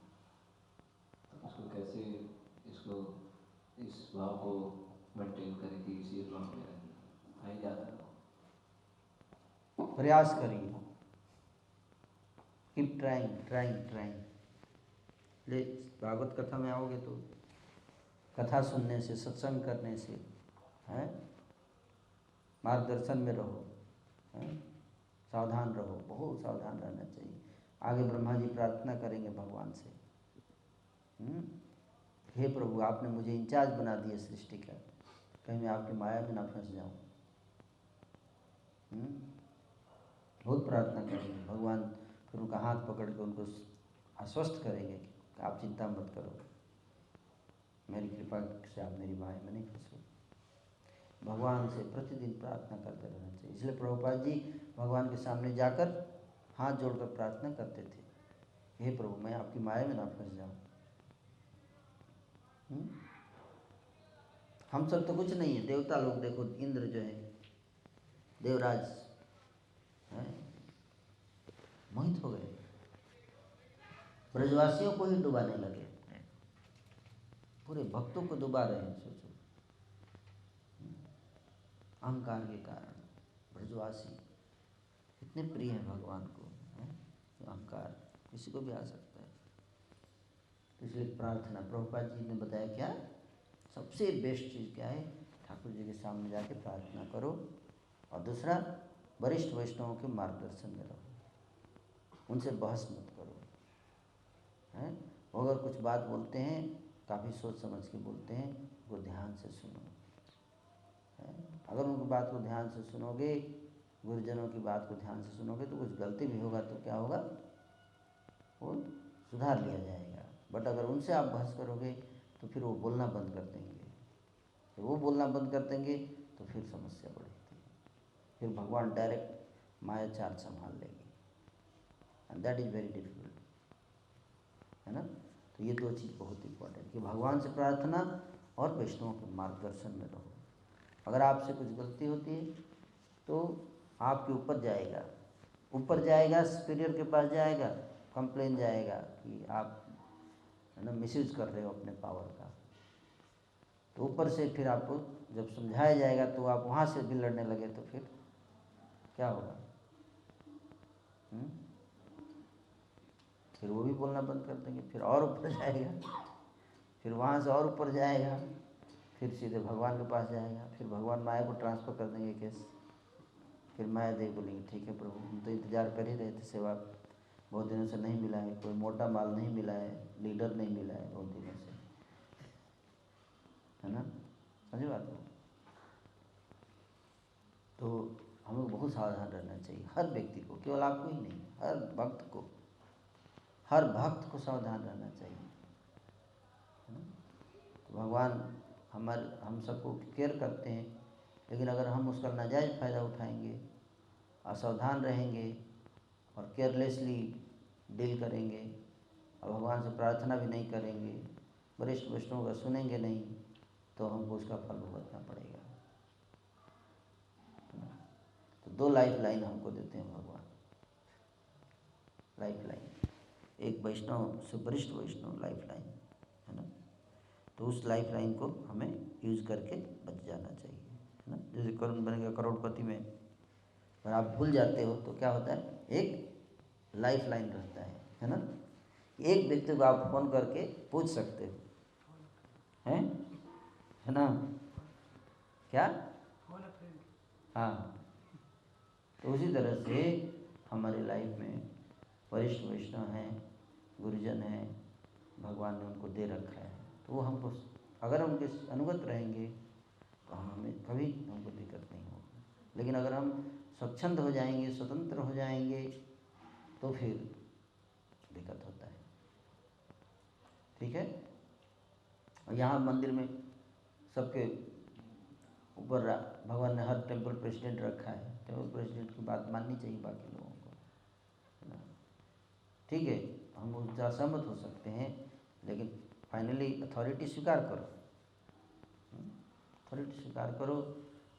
तो इसको कैसे, इसको इस भाव को मेंटेन करें कि इसी भाव में रहना आ ही जाता है। प्रयास करिए, कीप ट्राइंग ट्राइंग ट्राइंग। ले भागवत कथा में आओगे तो कथा सुनने से, सत्संग करने से, हैं, मार्गदर्शन में रहो, हैं, सावधान रहो, बहुत सावधान रहना चाहिए। आगे ब्रह्मा जी प्रार्थना करेंगे भगवान से, हे प्रभु आपने मुझे इंचार्ज बना दिया सृष्टि का, कहीं मैं आपकी माया में ना फंस जाऊँ। बहुत प्रार्थना करेंगे भगवान, फिर उनका हाथ पकड़ के उनको आश्वस्त करेंगे कि आप चिंता मत करो, मेरी कृपा से आप मेरी माया में नहीं फंसो। भगवान से प्रतिदिन प्रार्थना करते रहना चाहिए। इसलिए प्रभुपाद जी भगवान के सामने जाकर हाथ जोड़कर प्रार्थना करते थे, हे प्रभु मैं आपकी माया में ना फंस जाऊँ। हम सब तो कुछ नहीं है, देवता लोग देखो, इंद्र जो है देवराज हैं, मोहित हो गए, ब्रजवासियों को ही डुबाने लगे, पूरे भक्तों को डुबा रहे हैं। सोचो, अहंकार के कारण ब्रजवासी इतने प्रिय हैं भगवान को, अहंकार किसी को भी आ सकता है। तो इसलिए प्रार्थना, प्रभुपाद जी ने बताया क्या सबसे बेस्ट चीज़ क्या है, ठाकुर जी के सामने जाके प्रार्थना करो, और दूसरा वरिष्ठ वैष्णवों के मार्गदर्शन में रहो, उनसे बहस मत करो, हैं। वो अगर कुछ बात बोलते हैं काफ़ी सोच समझ के बोलते हैं, वो ध्यान से सुनो, हैं। अगर उनकी बात को ध्यान से सुनोगे, गुरुजनों की बात को ध्यान से सुनोगे, तो कुछ गलती भी होगा तो क्या होगा, वो सुधार लिया जाएगा। बट अगर उनसे आप बहस करोगे तो फिर वो बोलना बंद कर देंगे, जब वो बोलना बंद कर देंगे तो फिर समस्या बढ़ती है, फिर भगवान डायरेक्ट माया चार्ज संभाल लेंगे, and that is very difficult, है ना। तो ये 2 चीज़ बहुत इंपॉर्टेंट, कि भगवान से प्रार्थना और वैष्णवों के मार्गदर्शन में रहो। अगर आपसे कुछ गलती होती है तो आपके ऊपर जाएगा, सुपीरियर के पास जाएगा, कंप्लेन जाएगा कि आप है ना मिसयूज कर रहे हो अपने पावर का। तो ऊपर से फिर आपको जब समझाया जाएगा तो आप वहाँ से भी लड़ने लगे तो फिर क्या होगा, फिर वो भी बोलना बंद कर देंगे, फिर और ऊपर जाएगा, फिर वहाँ से और ऊपर जाएगा, फिर सीधे भगवान के पास जाएगा, फिर भगवान माया को ट्रांसफ़र कर देंगे केस। फिर माया देवी बोलेंगे ठीक है प्रभु, हम तो इंतज़ार कर ही रहे थे, सेवा बहुत दिनों से नहीं मिला है, कोई मोटा माल नहीं मिला है, लीडर नहीं मिला है बहुत दिनों से, है ना, समझ बात हो। तो हमें बहुत सावधान रहना चाहिए, हर व्यक्ति को, केवल आपको ही नहीं, हर भक्त को सावधान रहना चाहिए, है ना। तो भगवान हम सबको केयर करते हैं, लेकिन अगर हम उसका नाजायज़ फ़ायदा उठाएंगे, असावधान रहेंगे और केयरलेसली डील करेंगे और भगवान से प्रार्थना भी नहीं करेंगे, वरिष्ठ वैष्णव का सुनेंगे नहीं, तो हमको उसका फल भुगतना पड़ेगा, है ना। तो 2 लाइफ लाइन हमको देते हैं भगवान, लाइफ लाइन, एक वैष्णव से वरिष्ठ वैष्णव लाइफ लाइन, है ना। तो उस लाइफ लाइन को हमें यूज़ करके बच जाना चाहिए, है ना। जैसे कौन बनेगा करोड़पति में, अगर आप भूल जाते हो तो क्या होता है, एक लाइफ लाइन रहता है ना। एक व्यक्ति को आप फ़ोन करके पूछ सकते हो, है ना, क्या, हाँ। तो उसी तरह से हमारे लाइफ में वरिष्ठ वैष्णव हैं, गुरुजन हैं, भगवान ने उनको दे रखा है, तो वो हमको, अगर हम उनके अनुगत रहेंगे तो हमें कभी हमको दिक्कत नहीं होगी। लेकिन अगर हम स्वच्छंद हो जाएंगे, स्वतंत्र हो जाएंगे, तो फिर दिक्कत होता है, ठीक है। और यहाँ मंदिर में सबके ऊपर भगवान ने हर टेम्पल प्रेसिडेंट रखा है, टेम्पल प्रेसिडेंट की बात माननी चाहिए बाकी लोगों को, है ना। ठीक है, हम उससे असहमत हो सकते हैं, लेकिन फाइनली अथॉरिटी स्वीकार करो, अथॉरिटी स्वीकार करो,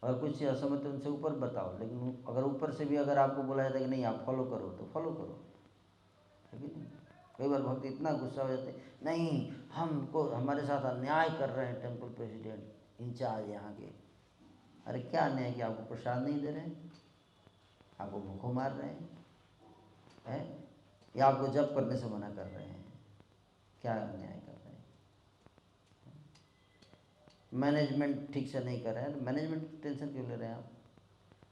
और कुछ से असहमत है उनसे ऊपर बताओ, लेकिन अगर ऊपर से भी अगर आपको बोला जाता है कि नहीं आप फॉलो करो, तो फॉलो करो, है कि नहीं। कई बार भक्त इतना गुस्सा हो जाते हैं, नहीं हमको, हमारे साथ अन्याय कर रहे हैं टेम्पल प्रेसिडेंट, इंचार्ज यहाँ के। अरे क्या अन्याय, कि आपको प्रसाद नहीं दे रहे हैं, आपको भूखों मार रहे हैं, या आपको जप करने से मना कर रहे हैं, क्या अन्याय कर रहे हैं। मैनेजमेंट ठीक से नहीं कर रहे हैं, मैनेजमेंट टेंशन क्यों ले रहे हैं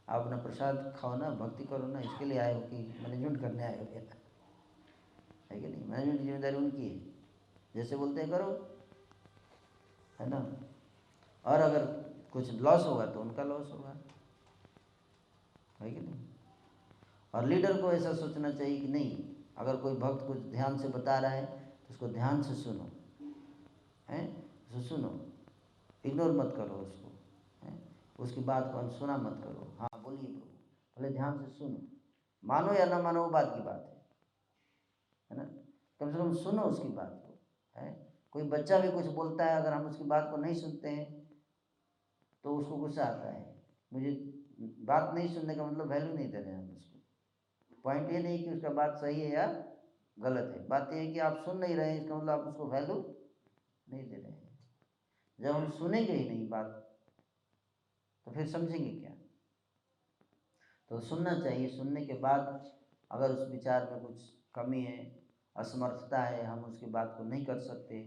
आप अपना प्रसाद खाओ ना, भक्ति करो ना, इसके लिए आए हो कि मैनेजमेंट करने आए हो, है कि नहीं। मैनेजमेंट की जिम्मेदारी उनकी है, जैसे बोलते हैं करो, है ना। और अगर कुछ लॉस होगा तो उनका लॉस होगा, है कि नहीं। और लीडर को ऐसा सोचना चाहिए कि नहीं, अगर कोई भक्त कुछ ध्यान से बता रहा है तो उसको ध्यान से सुनो, हैं, उसको सुनो, इग्नोर मत करो उसको, हैं, उसकी बात को अनसुना मत करो। हाँ बोलिए प्रभु, पहले ध्यान से सुनो, मानो या ना मानो वो बात की बात है ना, कम से कम सुनो उसकी बात को, है। कोई बच्चा भी कुछ बोलता है, अगर हम उसकी बात को नहीं सुनते हैं तो उसको गुस्सा आता है, मुझे बात नहीं सुनने का मतलब वैल्यू नहीं दे रहे हैं हम उसको। पॉइंट ये नहीं कि उसका बात सही है या गलत है, बात ये है कि आप सुन नहीं रहे हैं, इसका मतलब आप उसको वैल्यू नहीं दे रहे हैं। जब हम सुनेंगे ही नहीं बात, तो फिर समझेंगे क्या। तो सुनना चाहिए, सुनने के बाद अगर उस विचार में कुछ कमी है, असमर्थता है, हम उसकी बात को नहीं कर सकते,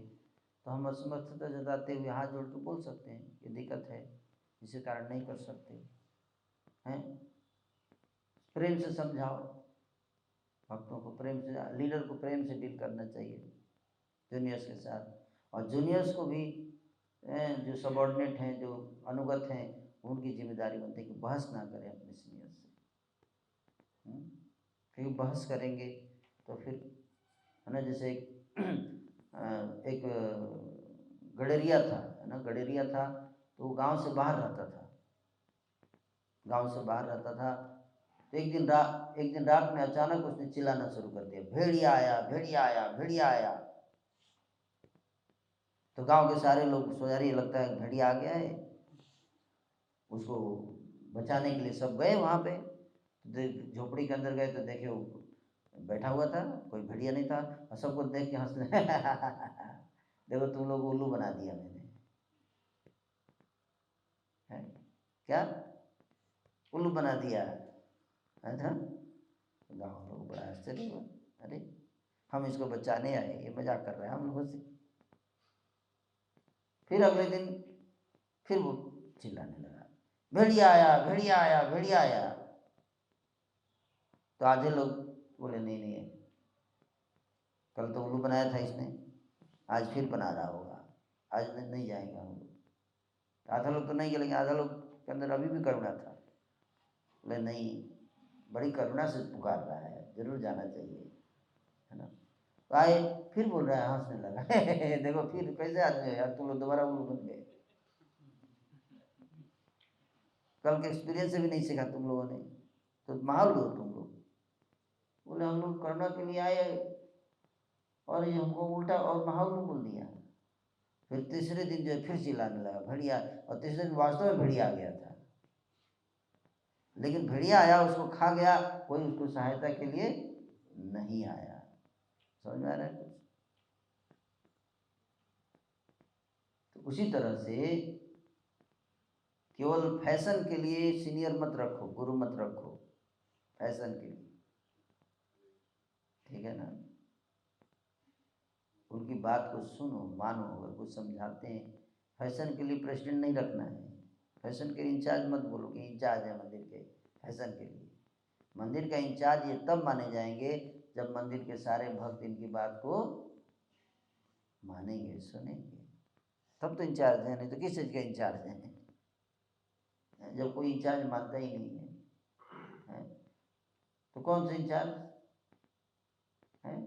तो हम असमर्थता जताते हुए हाथ जोड़ के बोल सकते हैं ये दिक्कत है, इसी कारण नहीं कर सकते हैं। प्रेम से समझाओ, भक्तों को प्रेम से, लीडर को प्रेम से डील करना चाहिए जूनियर्स के साथ। और जूनियर्स को भी, जो सबॉर्डिनेट हैं, जो अनुगत हैं, उनकी जिम्मेदारी बनती है कि बहस ना करें अपने सीनियर से, क्योंकि बहस करेंगे तो फिर, है ना। जैसे एक गडेरिया था, है ना, गडेरिया था, तो वो गांव से बाहर रहता था, तो एक दिन रात में अचानक उसने चिल्लाना शुरू कर दिया, भेड़िया आया, भेड़िया आया, भेड़िया आया। तो गांव के सारे लोग सोच रहे, लगता है भेड़िया आ गया है, उसको बचाने के लिए सब गए वहाँ पे। झोपड़ी के अंदर गए तो देखे वो बैठा हुआ था, कोई भेड़िया नहीं था, और सबको देख के हंसने देखो तुम लोग उल्लू बना दिया मैंने, है क्या, उल्लू बना दिया, है ना। गाँव लोग बड़ा आश्चर्य हुआ, अरे हम इसको बचाने आए, ये मजाक कर रहा है हम लोगों से। फिर अगले दिन फिर वो चिल्लाने लगा, भेड़िया आया, भेड़िया आया, भेड़िया आया। तो आधे लोग बोले नहीं नहीं, कल तो उल्लू बनाया था इसने, आज फिर बना रहा होगा, आज नहीं जाएंगे हम लोग। आधा लोग तो नहीं गए, लेकिन आधा लोग के अंदर अभी भी करुणा था, बोले नहीं, बड़ी करुणा से पुकार रहा है, जरूर जाना चाहिए, है ना। तो आए, फिर बोल रहा है, हंसने लगा देखो फिर कैसे आदमी है यार, तुम लोग दोबारा उल्लू बन गए, कल के एक्सपीरियंस से भी नहीं सीखा तुम लोगों ने, तो माहौल हो तुम लोग। बोले हम लोग करुणा के लिए आए और ये हमको उल्टा और माहौल में बोल दिया। फिर तीसरे दिन जो है फिर चिल्लाने लगा भेड़िया, और तीसरे दिन वास्तव में भेड़िया आ गया था, लेकिन भेड़िया आया उसको खा गया, कोई उसको सहायता के लिए नहीं आया। समझ में आ रहा है कुछ? तो उसी तरह से केवल फैशन के लिए सीनियर मत रखो, गुरु मत रखो फैशन के लिए, ठीक है ना। उनकी बात को सुनो, मानो, अगर कुछ समझाते हैं। फैशन के लिए प्रेसिडेंट नहीं रखना है, फैशन के इंचार्ज मत बोलो कि इंचार्ज है मंदिर के फैशन के लिए। मंदिर का इंचार्ज ये तब माने जाएंगे जब मंदिर के सारे भक्त इनकी बात को मानेंगे, सुनेंगे, तब तो इंचार्ज है, नहीं तो किस चीज़ का इंचार्ज है? जब कोई इंचार्ज मानता ही नहीं है, तो कौन सा इंचार्ज है?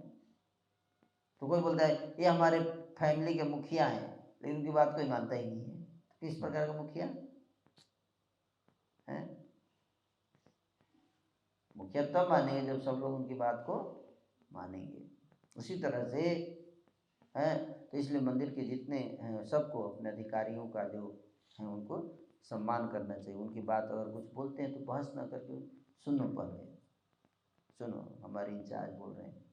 तो कोई बोलता है ये हमारे फैमिली के मुखिया हैं, लेकिन उनकी बात कोई मानता ही नहीं है, तो किस प्रकार का मुखिया है? मुखिया तब मानेंगे जब सब लोग उनकी बात को मानेंगे। उसी तरह से है, तो इसलिए मंदिर के जितने हैं सबको अपने अधिकारियों का जो है उनको सम्मान करना चाहिए। उनकी बात अगर कुछ बोलते हैं तो बहस ना करके सुनो, पहले सुनो, हमारे इंचार्ज बोल रहे हैं,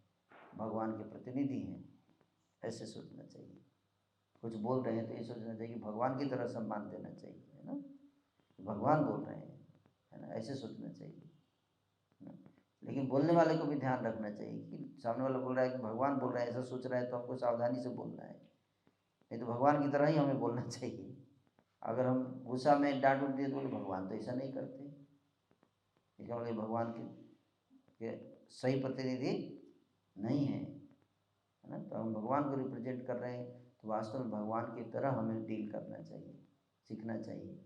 भगवान के प्रतिनिधि हैं, ऐसे सोचना चाहिए। कुछ बोल रहे हैं तो ये सोचना चाहिए कि भगवान की तरह सम्मान देना चाहिए, है ना, भगवान बोल रहे हैं, है ना, ऐसे सोचना चाहिए, है ना। लेकिन बोलने वाले को भी ध्यान रखना चाहिए कि सामने वाला बोल रहा है कि भगवान बोल रहा है, ऐसा सोच रहा है, तो हमको सावधानी से बोलना है, नहीं तो भगवान की तरह ही हमें बोलना चाहिए। अगर हम गुस्सा में डांट उठ दिए तो बोले भगवान तो ऐसा नहीं करते, इसका मतलब भगवान के सही प्रतिनिधि नहीं है, है ना। तो हम भगवान को रिप्रेजेंट कर रहे हैं, तो वास्तव में भगवान की तरह हमें डील करना चाहिए, सीखना चाहिए,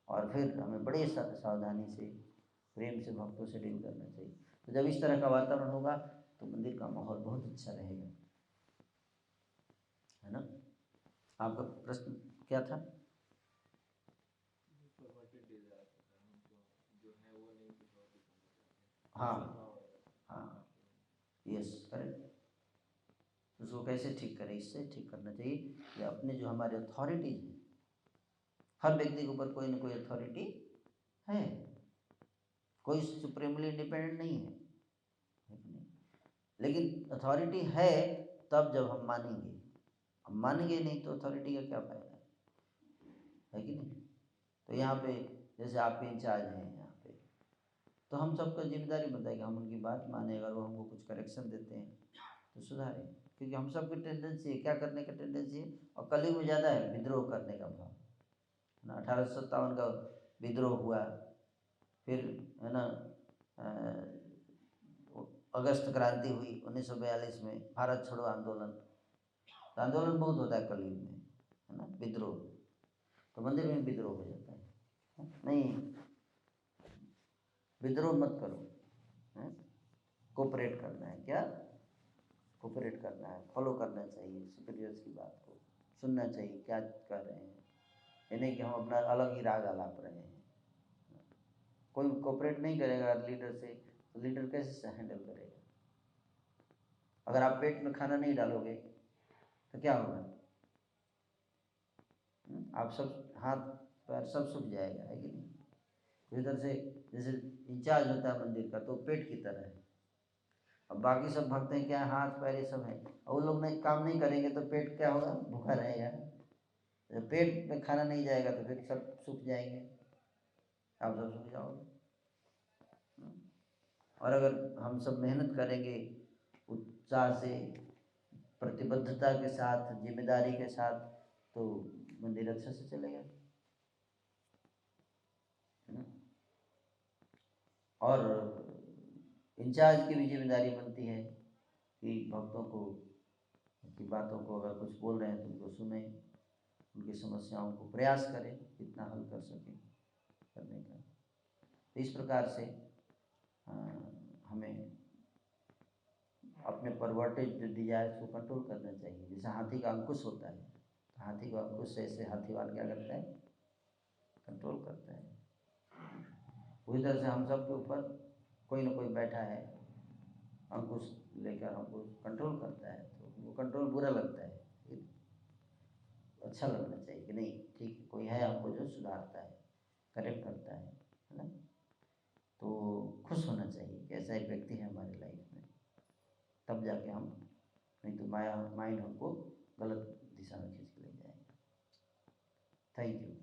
और फिर हमें बड़े सावधानी से, प्रेम से भक्तों से डील करना चाहिए। तो जब इस तरह का वातावरण होगा तो मंदिर का माहौल बहुत अच्छा रहेगा, है ना। आपका प्रश्न क्या था? हाँ हाँ, यस, करेक्ट। उसको कैसे ठीक करें? इससे ठीक करना चाहिए कि अपने जो हमारे अथॉरिटीज हैं, हर व्यक्ति के ऊपर कोई ना कोई अथॉरिटी है, कोई सुप्रीमली इंडिपेंडेंट नहीं है, लेकिन अथॉरिटी है तब जब हम मानेंगे। हम मानेंगे नहीं तो अथॉरिटी का क्या फायदा है कि नहीं। तो यहाँ पे जैसे आपके इंचार्ज हैं यहाँ पे, तो हम सबका जिम्मेदारी बनता है कि हम उनकी बात माने, अगर वो हमको कुछ करेक्शन देते हैं तो सुधारें, क्योंकि हम सबकी टेंडेंसी है क्या करने का टेंडेंसी है, और कलयुग में ज़्यादा है विद्रोह करने का भाव, है ना। 1857 का विद्रोह हुआ, फिर है ना अगस्त क्रांति हुई 1942 में, भारत छोड़ो आंदोलन। तो आंदोलन बहुत होता है कलयुग में, है ना, विद्रोह, तो मंदिर में विद्रोह हो जाता है। नहीं, विद्रोह मत करो, कोऑपरेट करना है, क्या कोऑपरेट करना है, फॉलो करना चाहिए सुपीरियर्स की बात को, सुनना चाहिए क्या कह रहे हैं, ये नहीं कि हम अपना अलग ही राग आलाप रहे हैं। कोई कोऑपरेट नहीं करेगा लीडर से, तो लीडर कैसे हैंडल करेगा? अगर आप पेट में खाना नहीं डालोगे तो क्या होगा? आप सब हाथ पैर सब सूख जाएगा, है कि नहीं। तो इधर से जैसे इंचार्ज होता है मंदिर का, तो पेट की तरह है, अब बाकी सब भक्त हैं क्या, हाथ पैर ये सब है, और वो लोग नहीं काम नहीं करेंगे तो पेट क्या होगा, भूखा रहेगा। जब पेट में खाना नहीं जाएगा तो फिर सब सूख जाएंगे, आप सब सूख जाओगे। और अगर हम सब मेहनत करेंगे उत्साह से, प्रतिबद्धता के साथ, जिम्मेदारी के साथ, तो मंदिर अच्छे से चलेगा, है ना। और इंचार्ज की भी जिम्मेदारी बनती है कि भक्तों को की बातों को अगर कुछ बोल रहे हैं तो उनको सुने, उनकी समस्याओं को प्रयास करें जितना हल कर सकें करने का। तो इस प्रकार से हमें अपने परवर्टेड डिजायर्स को कंट्रोल करना चाहिए। जैसे हाथी का अंकुश होता है, तो हाथी का अंकुश से ऐसे हाथीवाल क्या करता है, कंट्रोल करता है। उसी तरह से हम सब के ऊपर कोई ना कोई बैठा है, अंकुश लेकर हमको कंट्रोल करता है, तो वो कंट्रोल बुरा लगता है, अच्छा लगना चाहिए कि नहीं ठीक है, कोई है हमको जो सुधारता है, करेक्ट करता है ना। तो खुश होना चाहिए कि ऐसा एक व्यक्ति है हमारी लाइफ में, तब जाके हम, नहीं तो माइंड हमको गलत दिशा में खींच के ले जाएगा। Thank you.